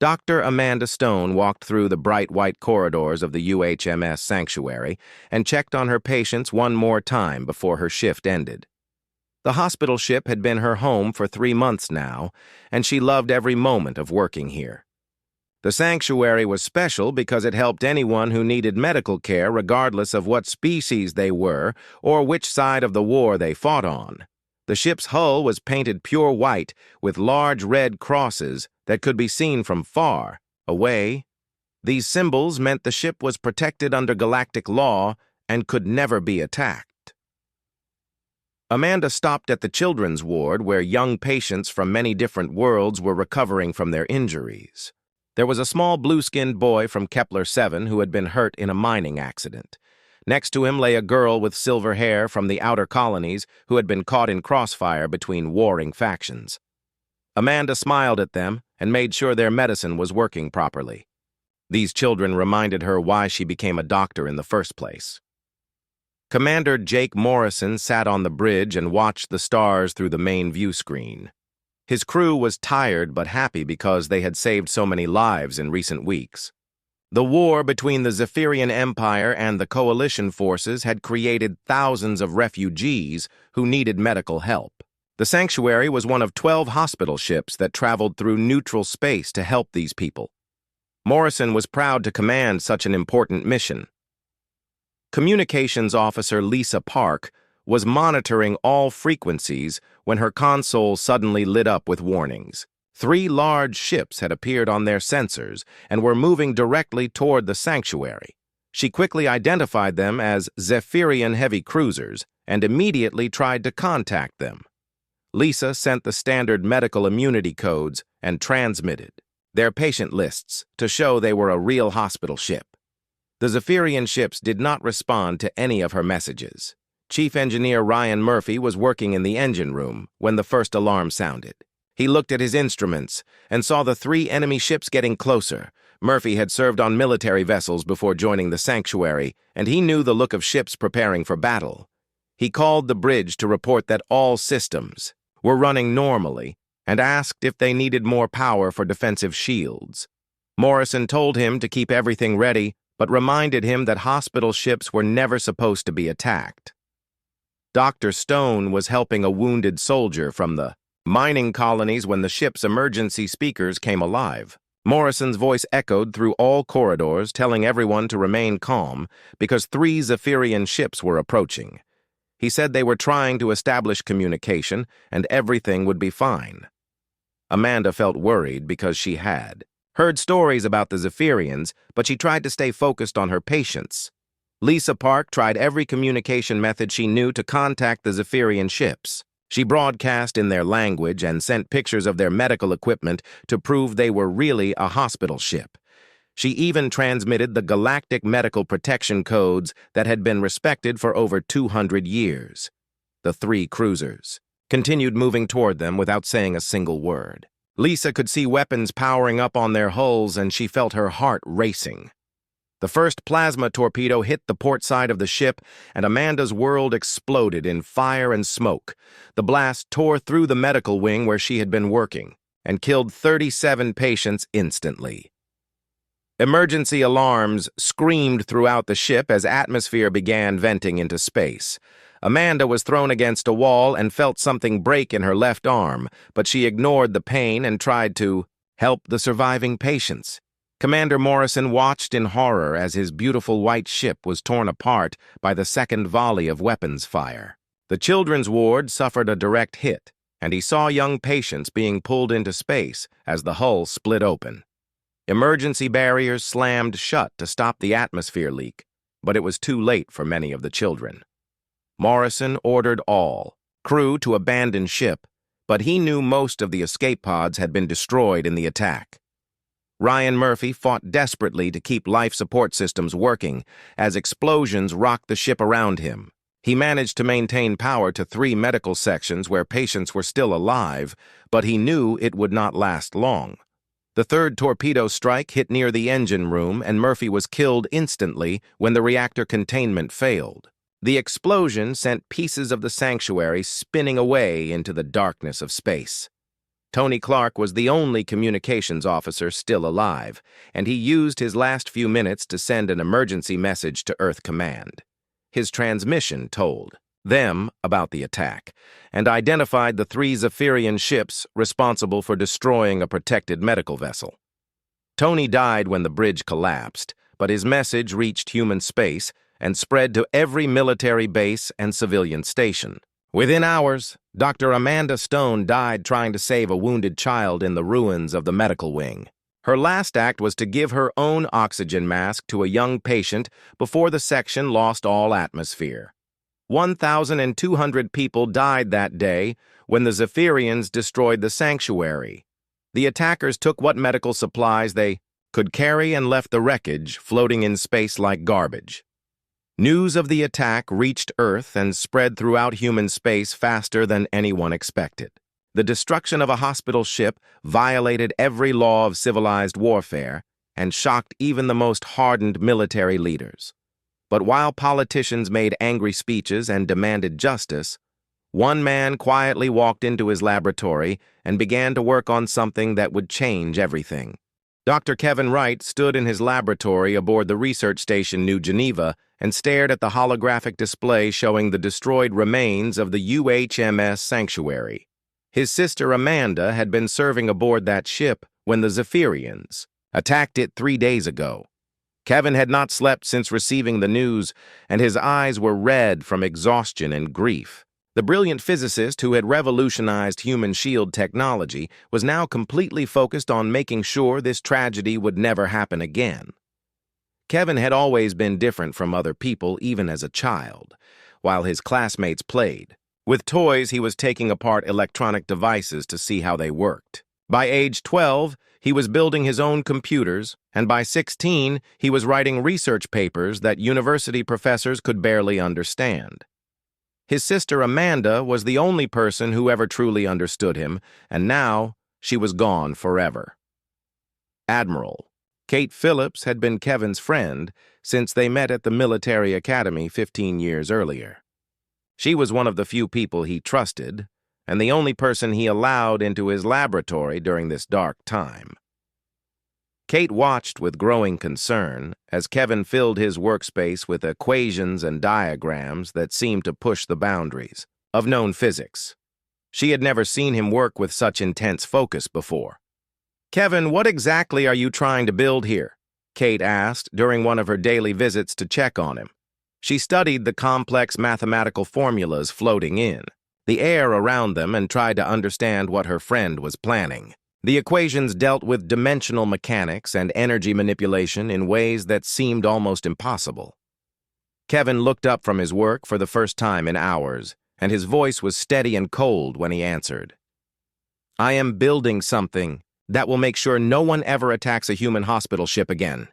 Dr. Amanda Stone walked through the bright white corridors of the UHMS sanctuary and checked on her patients one more time before her shift ended. The hospital ship had been her home for 3 months now, and she loved every moment of working here. The sanctuary was special because it helped anyone who needed medical care regardless of what species they were or which side of the war they fought on. The ship's hull was painted pure white with large red crosses that could be seen from far away. These symbols meant the ship was protected under galactic law and could never be attacked. Amanda stopped at the children's ward where young patients from many different worlds were recovering from their injuries. There was a small blue-skinned boy from Kepler 7 who had been hurt in a mining accident. Next to him lay a girl with silver hair from the outer colonies who had been caught in crossfire between warring factions. Amanda smiled at them and made sure their medicine was working properly. These children reminded her why she became a doctor in the first place. Commander Jake Morrison sat on the bridge and watched the stars through the main view screen. His crew was tired but happy because they had saved so many lives in recent weeks. The war between the Zephyrian Empire and the coalition forces had created thousands of refugees who needed medical help. The sanctuary was one of 12 hospital ships that traveled through neutral space to help these people. Morrison was proud to command such an important mission. Communications officer Lisa Park was monitoring all frequencies when her console suddenly lit up with warnings. 3 large ships had appeared on their sensors and were moving directly toward the sanctuary. She quickly identified them as Zephyrian heavy cruisers and immediately tried to contact them. Lisa sent the standard medical immunity codes and transmitted their patient lists to show they were a real hospital ship. The Zephyrian ships did not respond to any of her messages. Chief Engineer Ryan Murphy was working in the engine room when the first alarm sounded. He looked at his instruments and saw the 3 enemy ships getting closer. Murphy had served on military vessels before joining the sanctuary, and he knew the look of ships preparing for battle. He called the bridge to report that all systems were running normally and asked if they needed more power for defensive shields. Morrison told him to keep everything ready, but reminded him that hospital ships were never supposed to be attacked. Dr. Stone was helping a wounded soldier from the mining colonies when the ship's emergency speakers came alive. Morrison's voice echoed through all corridors, telling everyone to remain calm because 3 Zephyrian ships were approaching. He said they were trying to establish communication and everything would be fine. Amanda felt worried because she had heard stories about the Zephyrians, but she tried to stay focused on her patients. Lisa Park tried every communication method she knew to contact the Zephyrian ships. She broadcast in their language and sent pictures of their medical equipment to prove they were really a hospital ship. She even transmitted the galactic medical protection codes that had been respected for over 200 years. The 3 cruisers continued moving toward them without saying a single word. Lisa could see weapons powering up on their hulls and she felt her heart racing. The first plasma torpedo hit the port side of the ship, and Amanda's world exploded in fire and smoke. The blast tore through the medical wing where she had been working and killed 37 patients instantly. Emergency alarms screamed throughout the ship as atmosphere began venting into space. Amanda was thrown against a wall and felt something break in her left arm, but she ignored the pain and tried to help the surviving patients. Commander Morrison watched in horror as his beautiful white ship was torn apart by the second volley of weapons fire. The children's ward suffered a direct hit, and he saw young patients being pulled into space as the hull split open. Emergency barriers slammed shut to stop the atmosphere leak, but it was too late for many of the children. Morrison ordered all crew to abandon ship, but he knew most of the escape pods had been destroyed in the attack. Ryan Murphy fought desperately to keep life support systems working as explosions rocked the ship around him. He managed to maintain power to 3 medical sections where patients were still alive, but he knew it would not last long. The 3rd torpedo strike hit near the engine room, and Murphy was killed instantly when the reactor containment failed. The explosion sent pieces of the sanctuary spinning away into the darkness of space. Tony Clark was the only communications officer still alive, and he used his last few minutes to send an emergency message to Earth Command. His transmission told them about the attack and identified the 3 Zephyrian ships responsible for destroying a protected medical vessel. Tony died when the bridge collapsed, but his message reached human space and spread to every military base and civilian station. Within hours, Dr. Amanda Stone died trying to save a wounded child in the ruins of the medical wing. Her last act was to give her own oxygen mask to a young patient before the section lost all atmosphere. 1,200 people died that day when the Zephyrians destroyed the sanctuary. The attackers took what medical supplies they could carry and left the wreckage floating in space like garbage. News of the attack reached Earth and spread throughout human space faster than anyone expected. The destruction of a hospital ship violated every law of civilized warfare and shocked even the most hardened military leaders. But while politicians made angry speeches and demanded justice, one man quietly walked into his laboratory and began to work on something that would change everything. Dr. Kevin Wright stood in his laboratory aboard the research station New Geneva and stared at the holographic display showing the destroyed remains of the UHMS Sanctuary. His sister Amanda had been serving aboard that ship when the Zephyrians attacked it 3 days ago. Kevin had not slept since receiving the news, and his eyes were red from exhaustion and grief. The brilliant physicist who had revolutionized human shield technology was now completely focused on making sure this tragedy would never happen again. Kevin had always been different from other people, even as a child, while his classmates played. With toys, he was taking apart electronic devices to see how they worked. By age 12, he was building his own computers, and by 16, he was writing research papers that university professors could barely understand. His sister Amanda was the only person who ever truly understood him, and now she was gone forever. Admiral Kate Phillips had been Kevin's friend since they met at the military academy 15 years earlier. She was one of the few people he trusted, and the only person he allowed into his laboratory during this dark time. Kate watched with growing concern as Kevin filled his workspace with equations and diagrams that seemed to push the boundaries of known physics. She had never seen him work with such intense focus before. "Kevin, what exactly are you trying to build here?" Kate asked during one of her daily visits to check on him. She studied the complex mathematical formulas floating in the air around them and tried to understand what her friend was planning. The equations dealt with dimensional mechanics and energy manipulation in ways that seemed almost impossible. Kevin looked up from his work for the first time in hours, and his voice was steady and cold when he answered. "I am building something that will make sure no one ever attacks a human hospital ship again.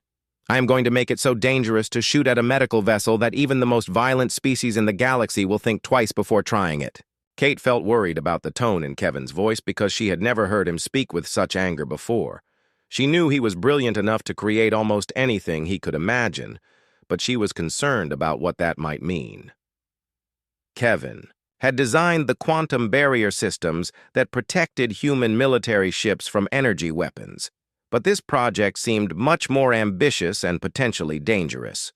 I am going to make it so dangerous to shoot at a medical vessel that even the most violent species in the galaxy will think twice before trying it." Kate felt worried about the tone in Kevin's voice because she had never heard him speak with such anger before. She knew he was brilliant enough to create almost anything he could imagine, but she was concerned about what that might mean. Kevin had designed the quantum barrier systems that protected human military ships from energy weapons, but this project seemed much more ambitious and potentially dangerous.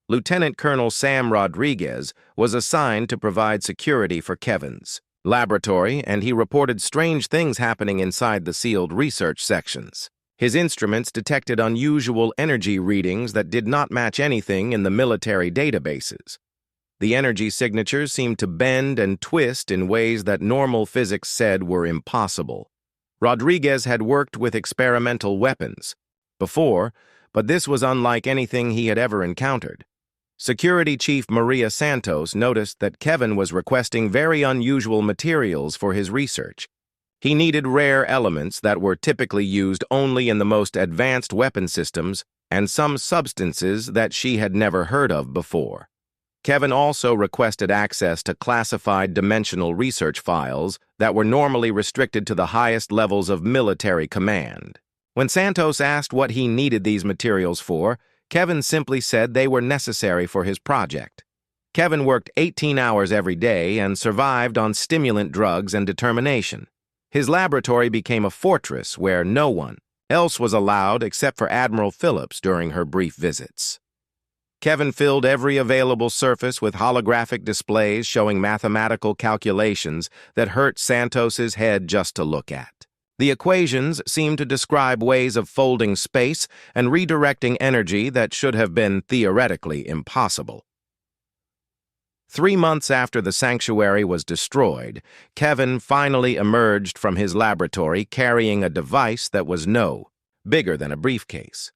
Lieutenant Colonel Sam Rodriguez was assigned to provide security for Kevin's laboratory, and he reported strange things happening inside the sealed research sections. His instruments detected unusual energy readings that did not match anything in the military databases. The energy signatures seemed to bend and twist in ways that normal physics said were impossible. Rodriguez had worked with experimental weapons before, but this was unlike anything he had ever encountered. Security Chief Maria Santos noticed that Kevin was requesting very unusual materials for his research. He needed rare elements that were typically used only in the most advanced weapon systems and some substances that she had never heard of before. Kevin also requested access to classified dimensional research files that were normally restricted to the highest levels of military command. When Santos asked what he needed these materials for, Kevin simply said they were necessary for his project. Kevin worked 18 hours every day and survived on stimulant drugs and determination. His laboratory became a fortress where no one else was allowed except for Admiral Phillips during her brief visits. Kevin filled every available surface with holographic displays showing mathematical calculations that hurt Santos's head just to look at. The equations seemed to describe ways of folding space and redirecting energy that should have been theoretically impossible. 3 months after the sanctuary was destroyed, Kevin finally emerged from his laboratory carrying a device that was no bigger than a briefcase.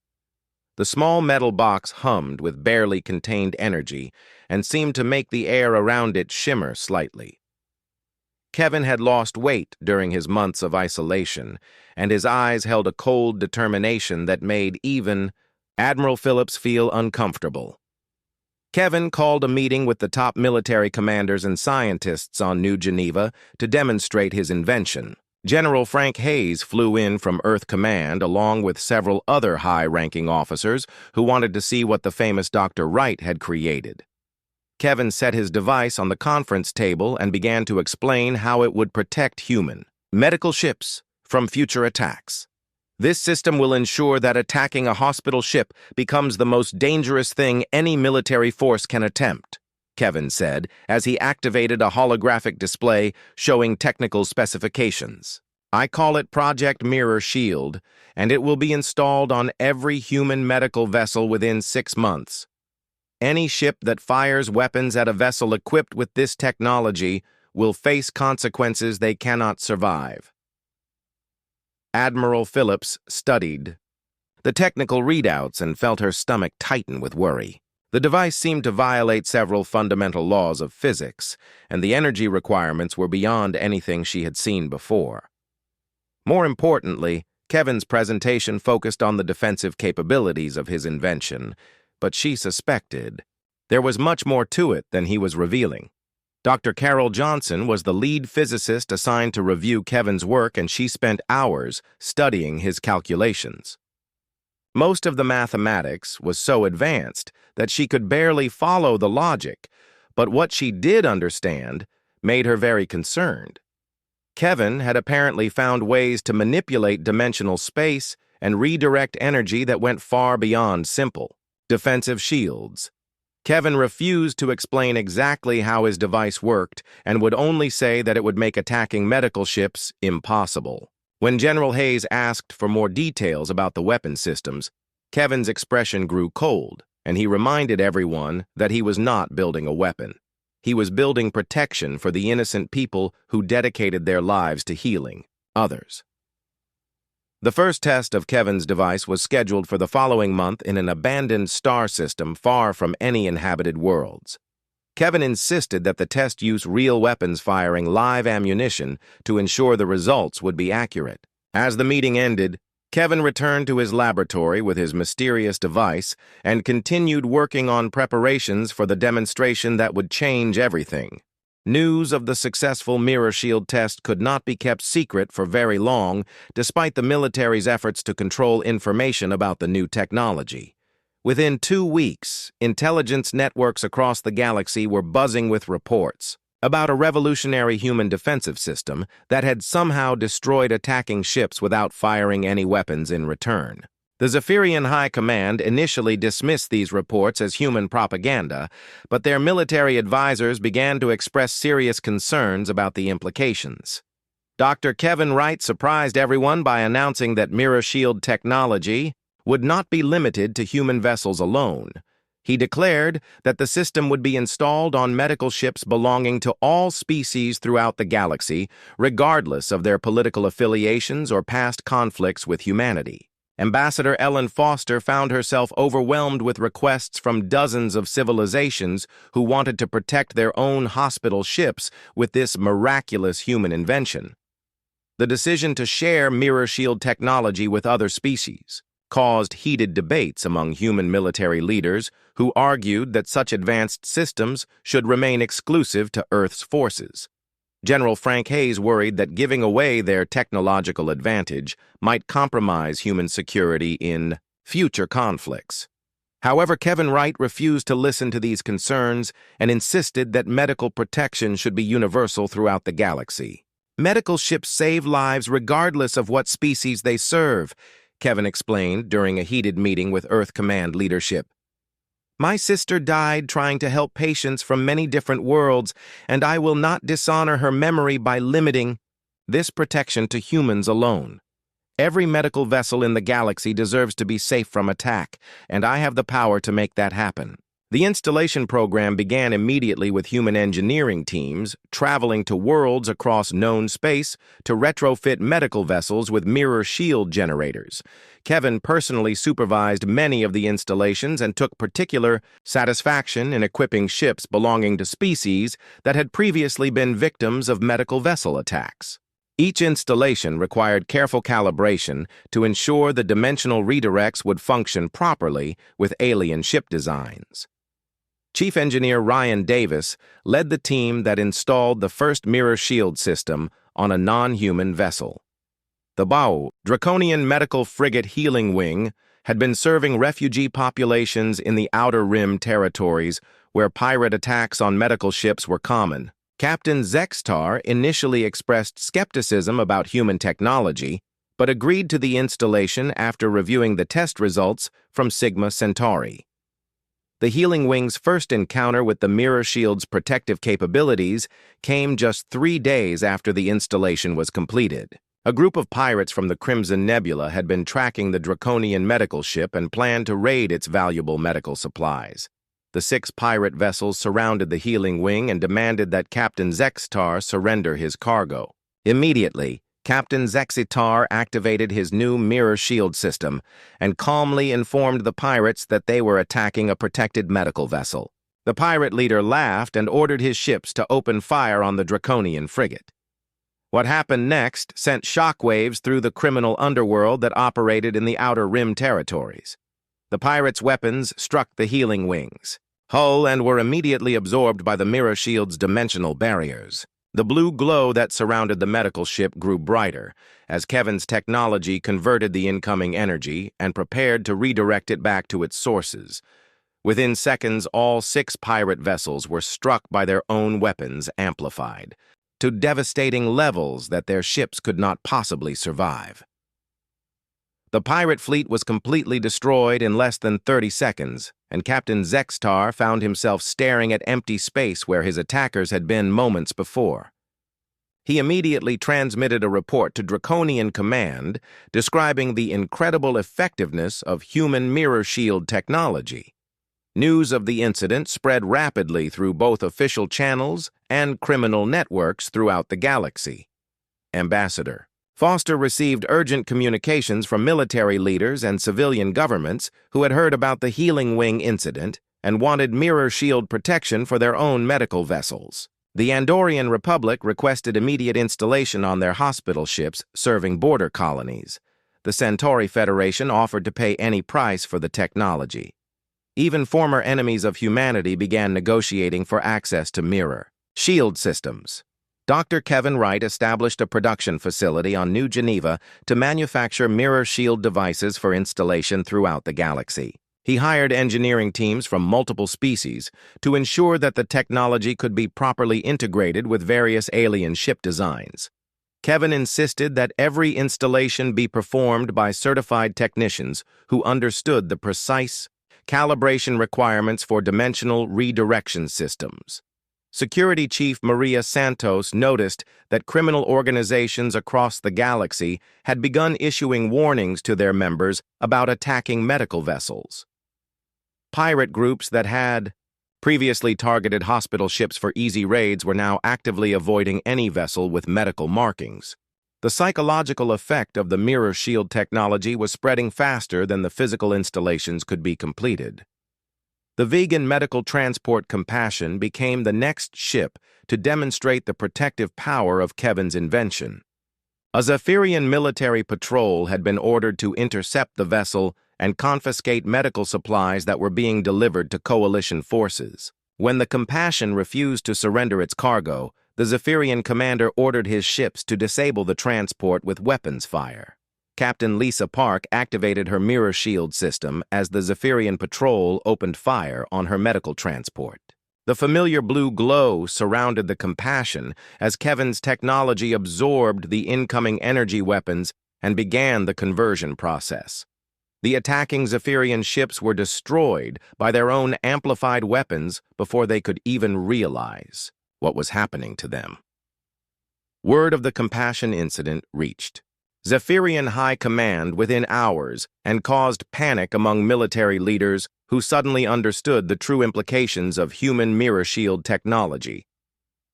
The small metal box hummed with barely contained energy and seemed to make the air around it shimmer slightly. Kevin had lost weight during his months of isolation, and his eyes held a cold determination that made even Admiral Phillips feel uncomfortable. Kevin called a meeting with the top military commanders and scientists on New Geneva to demonstrate his invention. General Frank Hayes flew in from Earth Command along with several other high-ranking officers who wanted to see what the famous Dr. Wright had created. Kevin set his device on the conference table and began to explain how it would protect human medical ships from future attacks. This system will ensure that attacking a hospital ship becomes the most dangerous thing any military force can attempt, Kevin said as he activated a holographic display showing technical specifications. I call it Project Mirror Shield, and it will be installed on every human medical vessel within 6 months. Any ship that fires weapons at a vessel equipped with this technology will face consequences they cannot survive. Admiral Phillips studied the technical readouts and felt her stomach tighten with worry. The device seemed to violate several fundamental laws of physics, and the energy requirements were beyond anything she had seen before. More importantly, Kevin's presentation focused on the defensive capabilities of his invention, but she suspected there was much more to it than he was revealing. Dr. Carol Johnson was the lead physicist assigned to review Kevin's work, and she spent hours studying his calculations. Most of the mathematics was so advanced that she could barely follow the logic, but what she did understand made her very concerned. Kevin had apparently found ways to manipulate dimensional space and redirect energy that went far beyond simple defensive shields. Kevin refused to explain exactly how his device worked and would only say that it would make attacking medical ships impossible. When General Hayes asked for more details about the weapon systems, Kevin's expression grew cold, and he reminded everyone that he was not building a weapon. He was building protection for the innocent people who dedicated their lives to healing others. The first test of Kevin's device was scheduled for the following month in an abandoned star system far from any inhabited worlds. Kevin insisted that the test use real weapons firing live ammunition to ensure the results would be accurate. As the meeting ended, Kevin returned to his laboratory with his mysterious device and continued working on preparations for the demonstration that would change everything. News of the successful mirror shield test could not be kept secret for very long, despite the military's efforts to control information about the new technology. Within 2 weeks, intelligence networks across the galaxy were buzzing with reports about a revolutionary human defensive system that had somehow destroyed attacking ships without firing any weapons in return. The Zephyrian High Command initially dismissed these reports as human propaganda, but their military advisors began to express serious concerns about the implications. Dr. Kevin Wright surprised everyone by announcing that mirror shield technology would not be limited to human vessels alone. He declared that the system would be installed on medical ships belonging to all species throughout the galaxy, regardless of their political affiliations or past conflicts with humanity. Ambassador Ellen Foster found herself overwhelmed with requests from dozens of civilizations who wanted to protect their own hospital ships with this miraculous human invention. The decision to share mirror shield technology with other species caused heated debates among human military leaders who argued that such advanced systems should remain exclusive to Earth's forces. General Frank Hayes worried that giving away their technological advantage might compromise human security in future conflicts. However, Kevin Wright refused to listen to these concerns and insisted that medical protection should be universal throughout the galaxy. Medical ships save lives regardless of what species they serve, Kevin explained during a heated meeting with Earth Command leadership. My sister died trying to help patients from many different worlds, and I will not dishonor her memory by limiting this protection to humans alone. Every medical vessel in the galaxy deserves to be safe from attack, and I have the power to make that happen. The installation program began immediately with human engineering teams traveling to worlds across known space to retrofit medical vessels with mirror shield generators. Kevin personally supervised many of the installations and took particular satisfaction in equipping ships belonging to species that had previously been victims of medical vessel attacks. Each installation required careful calibration to ensure the dimensional redirects would function properly with alien ship designs. Chief Engineer Ryan Davis led the team that installed the first mirror shield system on a non-human vessel. The BAU, Draconian Medical Frigate Healing Wing, had been serving refugee populations in the Outer Rim territories where pirate attacks on medical ships were common. Captain Zextar initially expressed skepticism about human technology, but agreed to the installation after reviewing the test results from Sigma Centauri. The Healing Wing's first encounter with the Mirror Shield's protective capabilities came just 3 days after the installation was completed. A group of pirates from the Crimson Nebula had been tracking the Draconian medical ship and planned to raid its valuable medical supplies. The 6 pirate vessels surrounded the Healing Wing and demanded that Captain Zextar surrender his cargo. Immediately, Captain Zexitar activated his new mirror shield system and calmly informed the pirates that they were attacking a protected medical vessel. The pirate leader laughed and ordered his ships to open fire on the Draconian frigate. What happened next sent shockwaves through the criminal underworld that operated in the Outer Rim territories. The pirates' weapons struck the Healing Wings, hull, and were immediately absorbed by the mirror shield's dimensional barriers. The blue glow that surrounded the medical ship grew brighter as Kevin's technology converted the incoming energy and prepared to redirect it back to its sources. Within seconds, all 6 pirate vessels were struck by their own weapons amplified to devastating levels that their ships could not possibly survive. The pirate fleet was completely destroyed in less than 30 seconds, and Captain Zextar found himself staring at empty space where his attackers had been moments before. He immediately transmitted a report to Draconian Command describing the incredible effectiveness of human mirror shield technology. News of the incident spread rapidly through both official channels and criminal networks throughout the galaxy. Ambassador Foster received urgent communications from military leaders and civilian governments who had heard about the Healing Wing incident and wanted mirror shield protection for their own medical vessels. The Andorian Republic requested immediate installation on their hospital ships serving border colonies. The Centauri Federation offered to pay any price for the technology. Even former enemies of humanity began negotiating for access to mirror shield systems. Dr. Kevin Wright established a production facility on New Geneva to manufacture mirror shield devices for installation throughout the galaxy. He hired engineering teams from multiple species to ensure that the technology could be properly integrated with various alien ship designs. Kevin insisted that every installation be performed by certified technicians who understood the precise calibration requirements for dimensional redirection systems. Security Chief Maria Santos noticed that criminal organizations across the galaxy had begun issuing warnings to their members about attacking medical vessels. Pirate groups that had previously targeted hospital ships for easy raids were now actively avoiding any vessel with medical markings. The psychological effect of the mirror shield technology was spreading faster than the physical installations could be completed. The vegan medical transport Compassion became the next ship to demonstrate the protective power of Kevin's invention. A Zephyrian military patrol had been ordered to intercept the vessel and confiscate medical supplies that were being delivered to coalition forces. When the Compassion refused to surrender its cargo, the Zephyrian commander ordered his ships to disable the transport with weapons fire. Captain Lisa Park activated her mirror shield system as the Zephyrian patrol opened fire on her medical transport. The familiar blue glow surrounded the Compassion as Kevin's technology absorbed the incoming energy weapons and began the conversion process. The attacking Zephyrian ships were destroyed by their own amplified weapons before they could even realize what was happening to them. Word of the Compassion incident reached Zephyrian High Command within hours and caused panic among military leaders who suddenly understood the true implications of human mirror shield technology.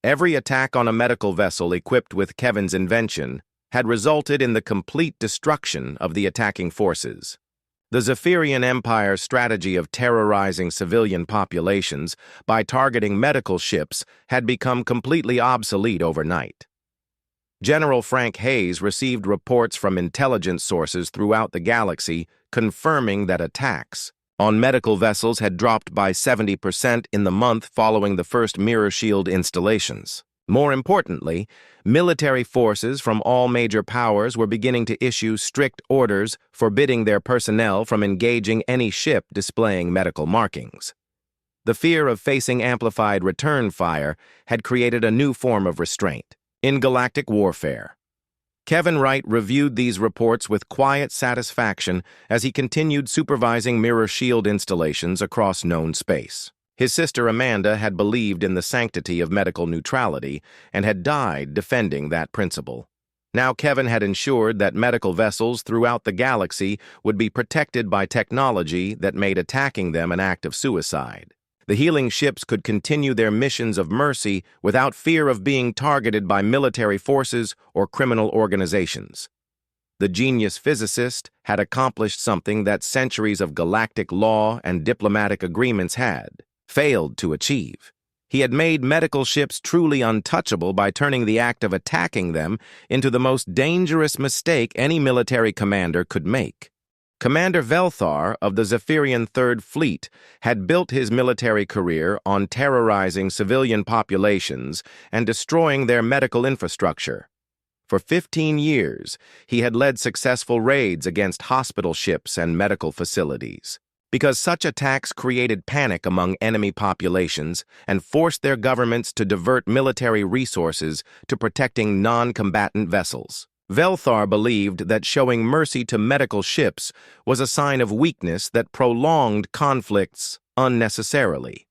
Every attack on a medical vessel equipped with Kevin's invention had resulted in the complete destruction of the attacking forces. The Zephyrian Empire's strategy of terrorizing civilian populations by targeting medical ships had become completely obsolete overnight. General Frank Hayes received reports from intelligence sources throughout the galaxy confirming that attacks on medical vessels had dropped by 70% in the month following the first mirror shield installations. More importantly, military forces from all major powers were beginning to issue strict orders forbidding their personnel from engaging any ship displaying medical markings. The fear of facing amplified return fire had created a new form of restraint in galactic warfare. Kevin Wright reviewed these reports with quiet satisfaction as he continued supervising mirror shield installations across known space. His sister Amanda had believed in the sanctity of medical neutrality and had died defending that principle. Now Kevin had ensured that medical vessels throughout the galaxy would be protected by technology that made attacking them an act of suicide. The healing ships could continue their missions of mercy without fear of being targeted by military forces or criminal organizations. The genius physicist had accomplished something that centuries of galactic law and diplomatic agreements had failed to achieve. He had made medical ships truly untouchable by turning the act of attacking them into the most dangerous mistake any military commander could make. Commander Velthar of the Zephyrian Third Fleet had built his military career on terrorizing civilian populations and destroying their medical infrastructure. For 15 years, he had led successful raids against hospital ships and medical facilities. Because such attacks created panic among enemy populations and forced their governments to divert military resources to protecting non-combatant vessels. Velthar believed that showing mercy to medical ships was a sign of weakness that prolonged conflicts unnecessarily.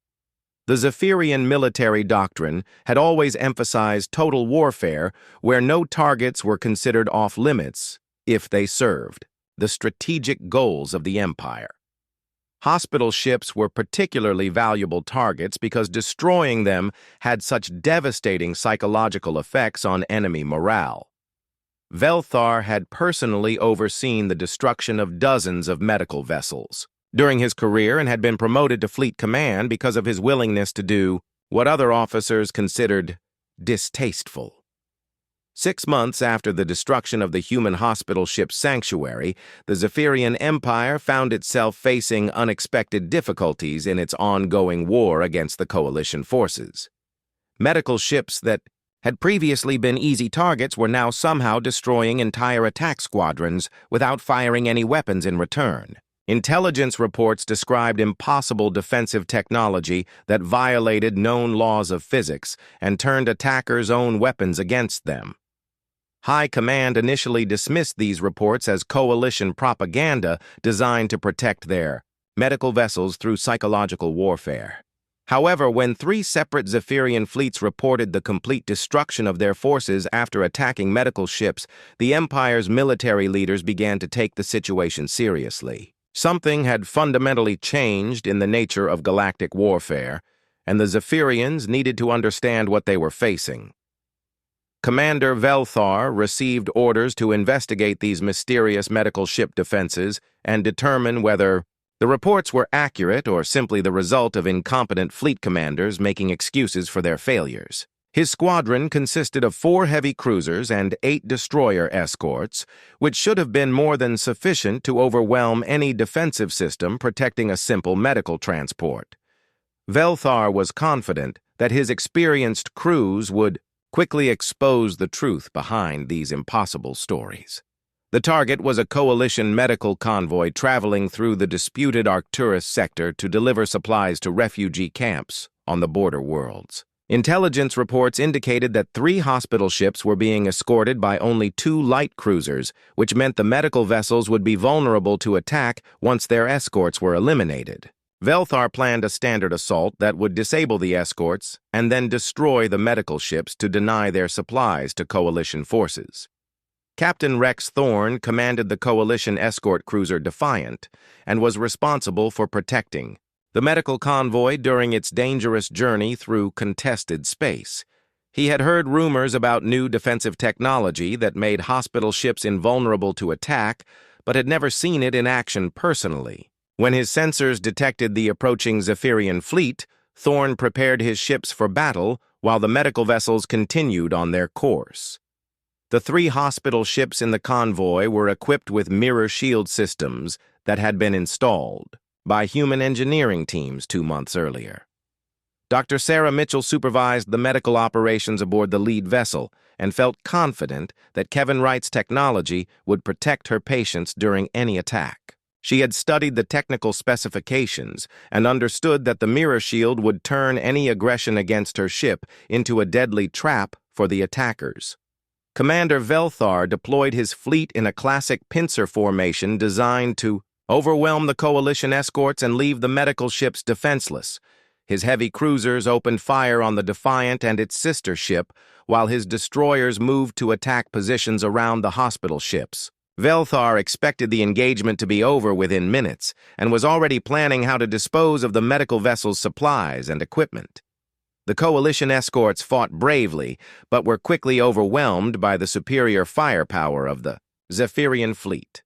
The Zephyrian military doctrine had always emphasized total warfare where no targets were considered off-limits if they served the strategic goals of the Empire. Hospital ships were particularly valuable targets because destroying them had such devastating psychological effects on enemy morale. Velthar had personally overseen the destruction of dozens of medical vessels during his career and had been promoted to fleet command because of his willingness to do what other officers considered distasteful. 6 months after the destruction of the human hospital ship Sanctuary, the Zephyrian Empire found itself facing unexpected difficulties in its ongoing war against the coalition forces. Medical ships that had previously been easy targets were now somehow destroying entire attack squadrons without firing any weapons in return. Intelligence reports described impossible defensive technology that violated known laws of physics and turned attackers' own weapons against them. High Command initially dismissed these reports as coalition propaganda designed to protect their medical vessels through psychological warfare. However, when 3 separate Zephyrian fleets reported the complete destruction of their forces after attacking medical ships, the Empire's military leaders began to take the situation seriously. Something had fundamentally changed in the nature of galactic warfare, and the Zephyrians needed to understand what they were facing. Commander Velthar received orders to investigate these mysterious medical ship defenses and determine whether the reports were accurate or simply the result of incompetent fleet commanders making excuses for their failures. His squadron consisted of 4 heavy cruisers and 8 destroyer escorts, which should have been more than sufficient to overwhelm any defensive system protecting a simple medical transport. Velthar was confident that his experienced crews would quickly expose the truth behind these impossible stories. The target was a coalition medical convoy traveling through the disputed Arcturus sector to deliver supplies to refugee camps on the border worlds. Intelligence reports indicated that 3 hospital ships were being escorted by only 2 light cruisers, which meant the medical vessels would be vulnerable to attack once their escorts were eliminated. Velthar planned a standard assault that would disable the escorts and then destroy the medical ships to deny their supplies to Coalition forces. Captain Rex Thorne commanded the Coalition escort cruiser Defiant and was responsible for protecting the medical convoy during its dangerous journey through contested space. He had heard rumors about new defensive technology that made hospital ships invulnerable to attack, but had never seen it in action personally. When his sensors detected the approaching Zephyrian fleet, Thorne prepared his ships for battle while the medical vessels continued on their course. The 3 hospital ships in the convoy were equipped with mirror shield systems that had been installed by human engineering teams 2 months earlier. Dr. Sarah Mitchell supervised the medical operations aboard the lead vessel and felt confident that Kevin Wright's technology would protect her patients during any attack. She had studied the technical specifications and understood that the mirror shield would turn any aggression against her ship into a deadly trap for the attackers. Commander Velthar deployed his fleet in a classic pincer formation designed to overwhelm the Coalition escorts and leave the medical ships defenseless. His heavy cruisers opened fire on the Defiant and its sister ship, while his destroyers moved to attack positions around the hospital ships. Velthar expected the engagement to be over within minutes and was already planning how to dispose of the medical vessel's supplies and equipment. The Coalition escorts fought bravely, but were quickly overwhelmed by the superior firepower of the Zephyrian fleet.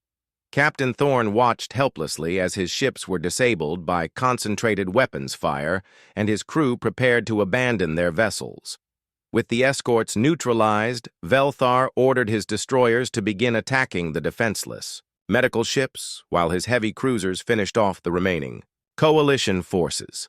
Captain Thorne watched helplessly as his ships were disabled by concentrated weapons fire, and his crew prepared to abandon their vessels. With the escorts neutralized, Velthar ordered his destroyers to begin attacking the defenseless medical ships, while his heavy cruisers finished off the remaining Coalition forces.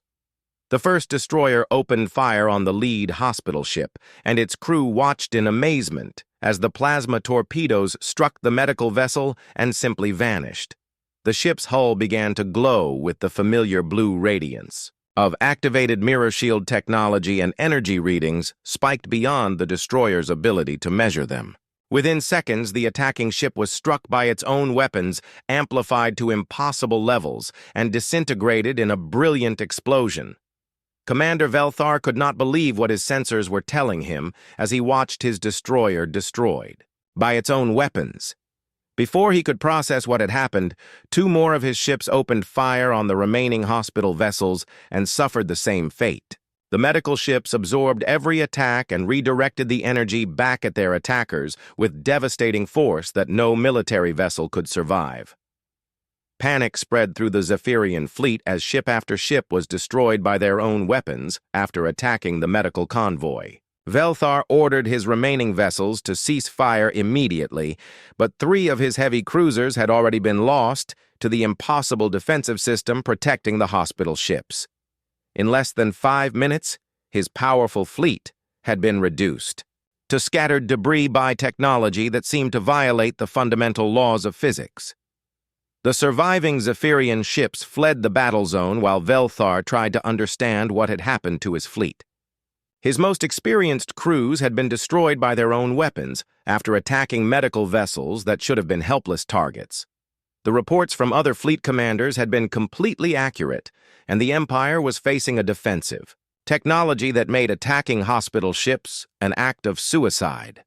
The first destroyer opened fire on the lead hospital ship, and its crew watched in amazement as the plasma torpedoes struck the medical vessel and simply vanished. The ship's hull began to glow with the familiar blue radiance of activated mirror shield technology, and energy readings spiked beyond the destroyer's ability to measure them. Within seconds, the attacking ship was struck by its own weapons, amplified to impossible levels, and disintegrated in a brilliant explosion. Commander Velthar could not believe what his sensors were telling him as he watched his destroyer destroyed by its own weapons. Before he could process what had happened, 2 more of his ships opened fire on the remaining hospital vessels and suffered the same fate. The medical ships absorbed every attack and redirected the energy back at their attackers with devastating force that no military vessel could survive. Panic spread through the Zephyrian fleet as ship after ship was destroyed by their own weapons after attacking the medical convoy. Velthar ordered his remaining vessels to cease fire immediately, but 3 of his heavy cruisers had already been lost to the impossible defensive system protecting the hospital ships. In less than 5 minutes, his powerful fleet had been reduced to scattered debris by technology that seemed to violate the fundamental laws of physics. The surviving Zephyrian ships fled the battle zone while Velthar tried to understand what had happened to his fleet. His most experienced crews had been destroyed by their own weapons after attacking medical vessels that should have been helpless targets. The reports from other fleet commanders had been completely accurate, and the Empire was facing a defensive technology that made attacking hospital ships an act of suicide.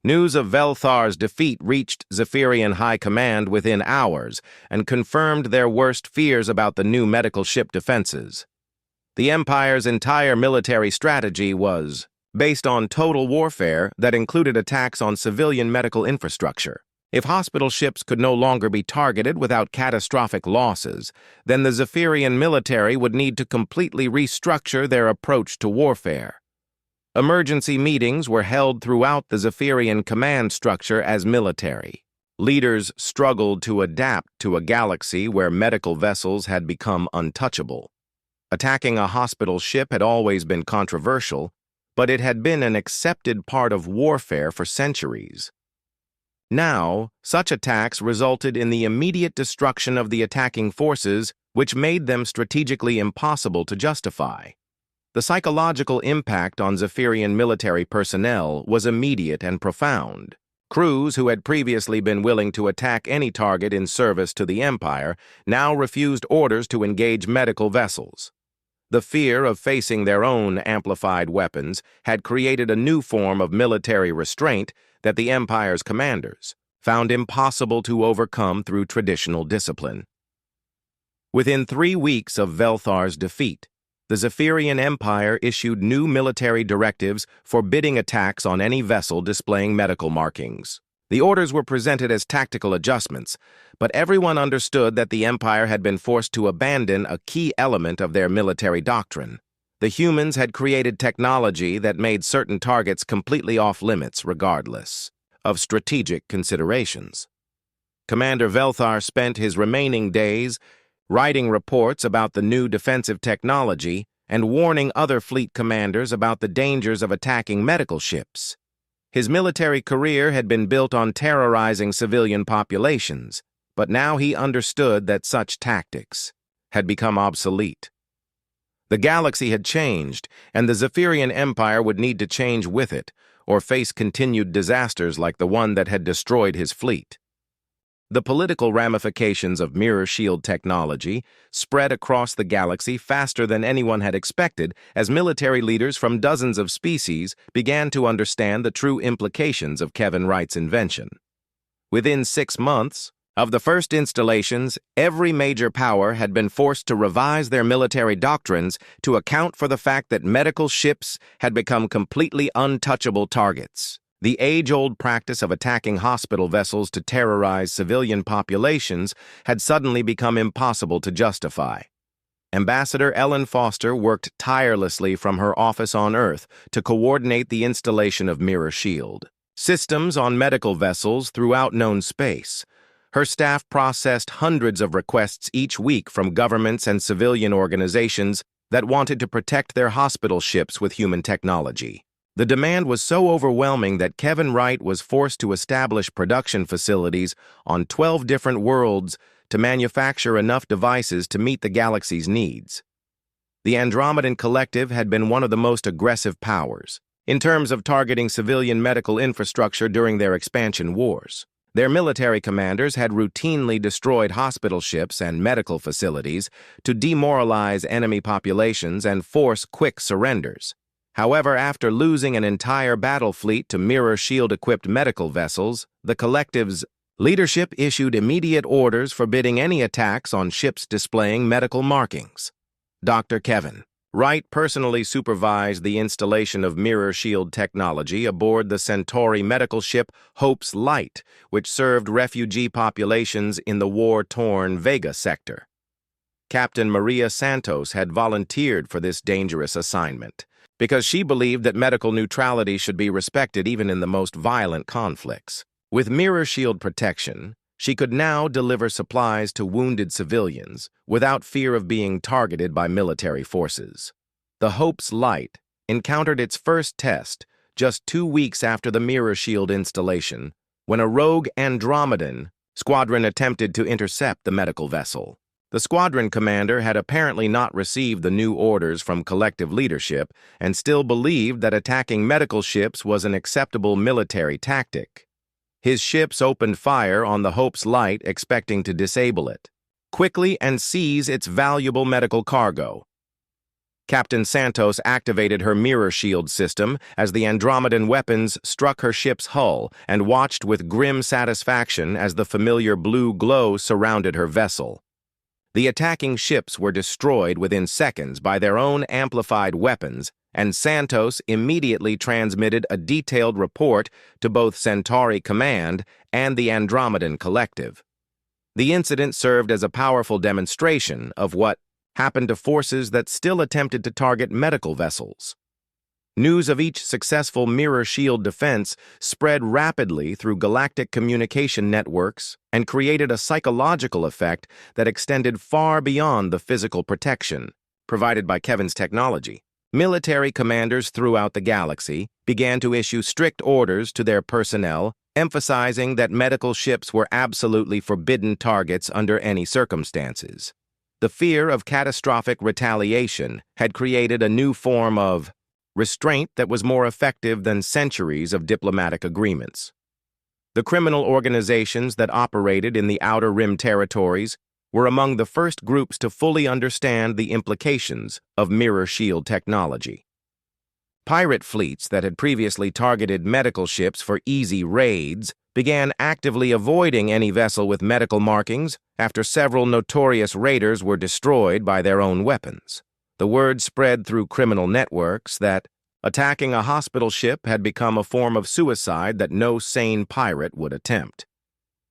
News of Velthar's defeat reached Zephyrian High Command within hours and confirmed their worst fears about the new medical ship defenses. The Empire's entire military strategy was based on total warfare that included attacks on civilian medical infrastructure. If hospital ships could no longer be targeted without catastrophic losses, then the Zephyrian military would need to completely restructure their approach to warfare. Emergency meetings were held throughout the Zephyrian command structure as military. Leaders struggled to adapt to a galaxy where medical vessels had become untouchable. Attacking a hospital ship had always been controversial, but it had been an accepted part of warfare for centuries. Now, such attacks resulted in the immediate destruction of the attacking forces, which made them strategically impossible to justify. The psychological impact on Zephyrian military personnel was immediate and profound. Crews who had previously been willing to attack any target in service to the Empire now refused orders to engage medical vessels. The fear of facing their own amplified weapons had created a new form of military restraint that the Empire's commanders found impossible to overcome through traditional discipline. Within 3 weeks of Velthar's defeat, the Zephyrian Empire issued new military directives forbidding attacks on any vessel displaying medical markings. The orders were presented as tactical adjustments, but everyone understood that the Empire had been forced to abandon a key element of their military doctrine. The humans had created technology that made certain targets completely off-limits regardless of strategic considerations. Commander Velthar spent his remaining days writing reports about the new defensive technology and warning other fleet commanders about the dangers of attacking medical ships. His military career had been built on terrorizing civilian populations, but now he understood that such tactics had become obsolete. The galaxy had changed, and the Zephyrian Empire would need to change with it, or face continued disasters like the one that had destroyed his fleet. The political ramifications of mirror shield technology spread across the galaxy faster than anyone had expected as military leaders from dozens of species began to understand the true implications of Kevin Wright's invention. Within 6 months of the first installations, every major power had been forced to revise their military doctrines to account for the fact that medical ships had become completely untouchable targets. The age-old practice of attacking hospital vessels to terrorize civilian populations had suddenly become impossible to justify. Ambassador Ellen Foster worked tirelessly from her office on Earth to coordinate the installation of Mirror Shield systems on medical vessels throughout known space. Her staff processed hundreds of requests each week from governments and civilian organizations that wanted to protect their hospital ships with human technology. The demand was so overwhelming that Kevin Wright was forced to establish production facilities on 12 different worlds to manufacture enough devices to meet the galaxy's needs. The Andromedan Collective had been one of the most aggressive powers in terms of targeting civilian medical infrastructure during their expansion wars. Their military commanders had routinely destroyed hospital ships and medical facilities to demoralize enemy populations and force quick surrenders. However, after losing an entire battle fleet to mirror shield-equipped medical vessels, the Collective's leadership issued immediate orders forbidding any attacks on ships displaying medical markings. Dr. Kevin Wright personally supervised the installation of mirror shield technology aboard the Centauri medical ship Hope's Light, which served refugee populations in the war-torn Vega sector. Captain Maria Santos had volunteered for this dangerous assignment, because she believed that medical neutrality should be respected even in the most violent conflicts. With mirror shield protection, she could now deliver supplies to wounded civilians without fear of being targeted by military forces. The Hope's Light encountered its first test just 2 weeks after the mirror shield installation, when a rogue Andromedan squadron attempted to intercept the medical vessel. The squadron commander had apparently not received the new orders from collective leadership and still believed that attacking medical ships was an acceptable military tactic. His ships opened fire on the Hope's Light, expecting to disable it quickly and seize its valuable medical cargo. Captain Santos activated her mirror shield system as the Andromedan weapons struck her ship's hull and watched with grim satisfaction as the familiar blue glow surrounded her vessel. The attacking ships were destroyed within seconds by their own amplified weapons, and Santos immediately transmitted a detailed report to both Centauri Command and the Andromedan Collective. The incident served as a powerful demonstration of what happened to forces that still attempted to target medical vessels. News of each successful mirror shield defense spread rapidly through galactic communication networks and created a psychological effect that extended far beyond the physical protection provided by Kevin's technology. Military commanders throughout the galaxy began to issue strict orders to their personnel, emphasizing that medical ships were absolutely forbidden targets under any circumstances. The fear of catastrophic retaliation had created a new form of restraint that was more effective than centuries of diplomatic agreements. The criminal organizations that operated in the Outer Rim territories were among the first groups to fully understand the implications of mirror shield technology. Pirate fleets that had previously targeted medical ships for easy raids began actively avoiding any vessel with medical markings after several notorious raiders were destroyed by their own weapons. The word spread through criminal networks that attacking a hospital ship had become a form of suicide that no sane pirate would attempt.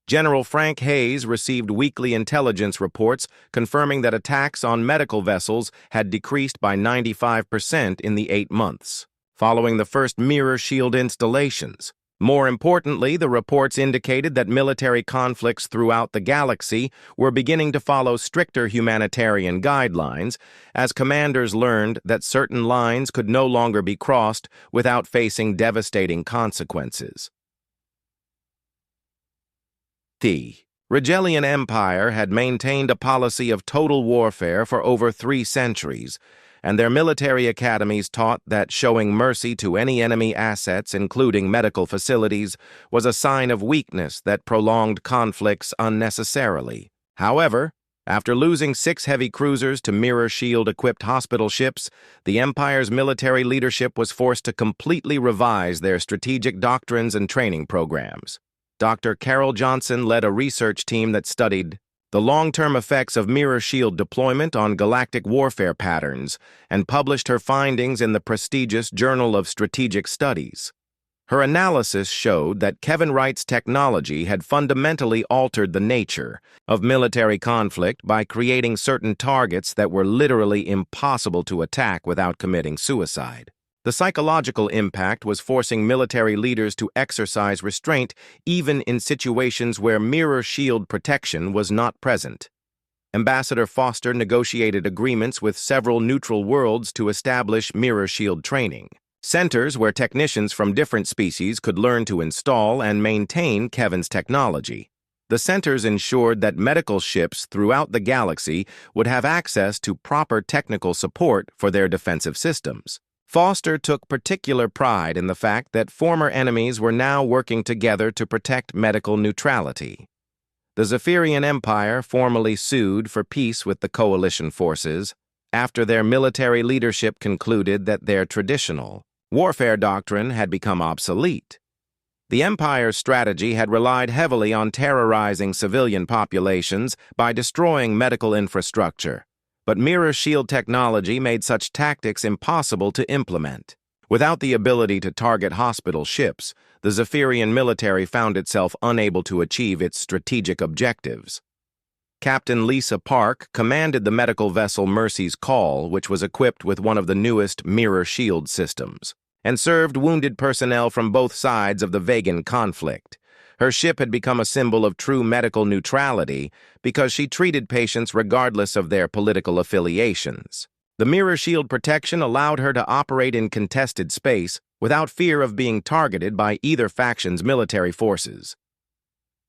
General Frank Hayes received weekly intelligence reports confirming that attacks on medical vessels had decreased by 95% in the 8 months, following the first mirror shield installations. More importantly, the reports indicated that military conflicts throughout the galaxy were beginning to follow stricter humanitarian guidelines as commanders learned that certain lines could no longer be crossed without facing devastating consequences. The Regellian Empire had maintained a policy of total warfare for over 3 centuries, and their military academies taught that showing mercy to any enemy assets, including medical facilities, was a sign of weakness that prolonged conflicts unnecessarily. However, after losing 6 heavy cruisers to mirror shield-equipped hospital ships, the Empire's military leadership was forced to completely revise their strategic doctrines and training programs. Dr. Carol Johnson led a research team that studied the long-term effects of mirror shield deployment on galactic warfare patterns and published her findings in the prestigious Journal of Strategic Studies. Her analysis showed that Kevin Wright's technology had fundamentally altered the nature of military conflict by creating certain targets that were literally impossible to attack without committing suicide. The psychological impact was forcing military leaders to exercise restraint even in situations where mirror shield protection was not present. Ambassador Foster negotiated agreements with several neutral worlds to establish mirror shield training, centers where technicians from different species could learn to install and maintain Kevin's technology. The centers ensured that medical ships throughout the galaxy would have access to proper technical support for their defensive systems. Foster took particular pride in the fact that former enemies were now working together to protect medical neutrality. The Zephyrian Empire formally sued for peace with the coalition forces after their military leadership concluded that their traditional warfare doctrine had become obsolete. The Empire's strategy had relied heavily on terrorizing civilian populations by destroying medical infrastructure. But mirror shield technology made such tactics impossible to implement. Without the ability to target hospital ships, the Zephyrian military found itself unable to achieve its strategic objectives. Captain Lisa Park commanded the medical vessel Mercy's Call, which was equipped with one of the newest mirror shield systems, and served wounded personnel from both sides of the Vegan conflict. Her ship had become a symbol of true medical neutrality because she treated patients regardless of their political affiliations. The mirror shield protection allowed her to operate in contested space without fear of being targeted by either faction's military forces.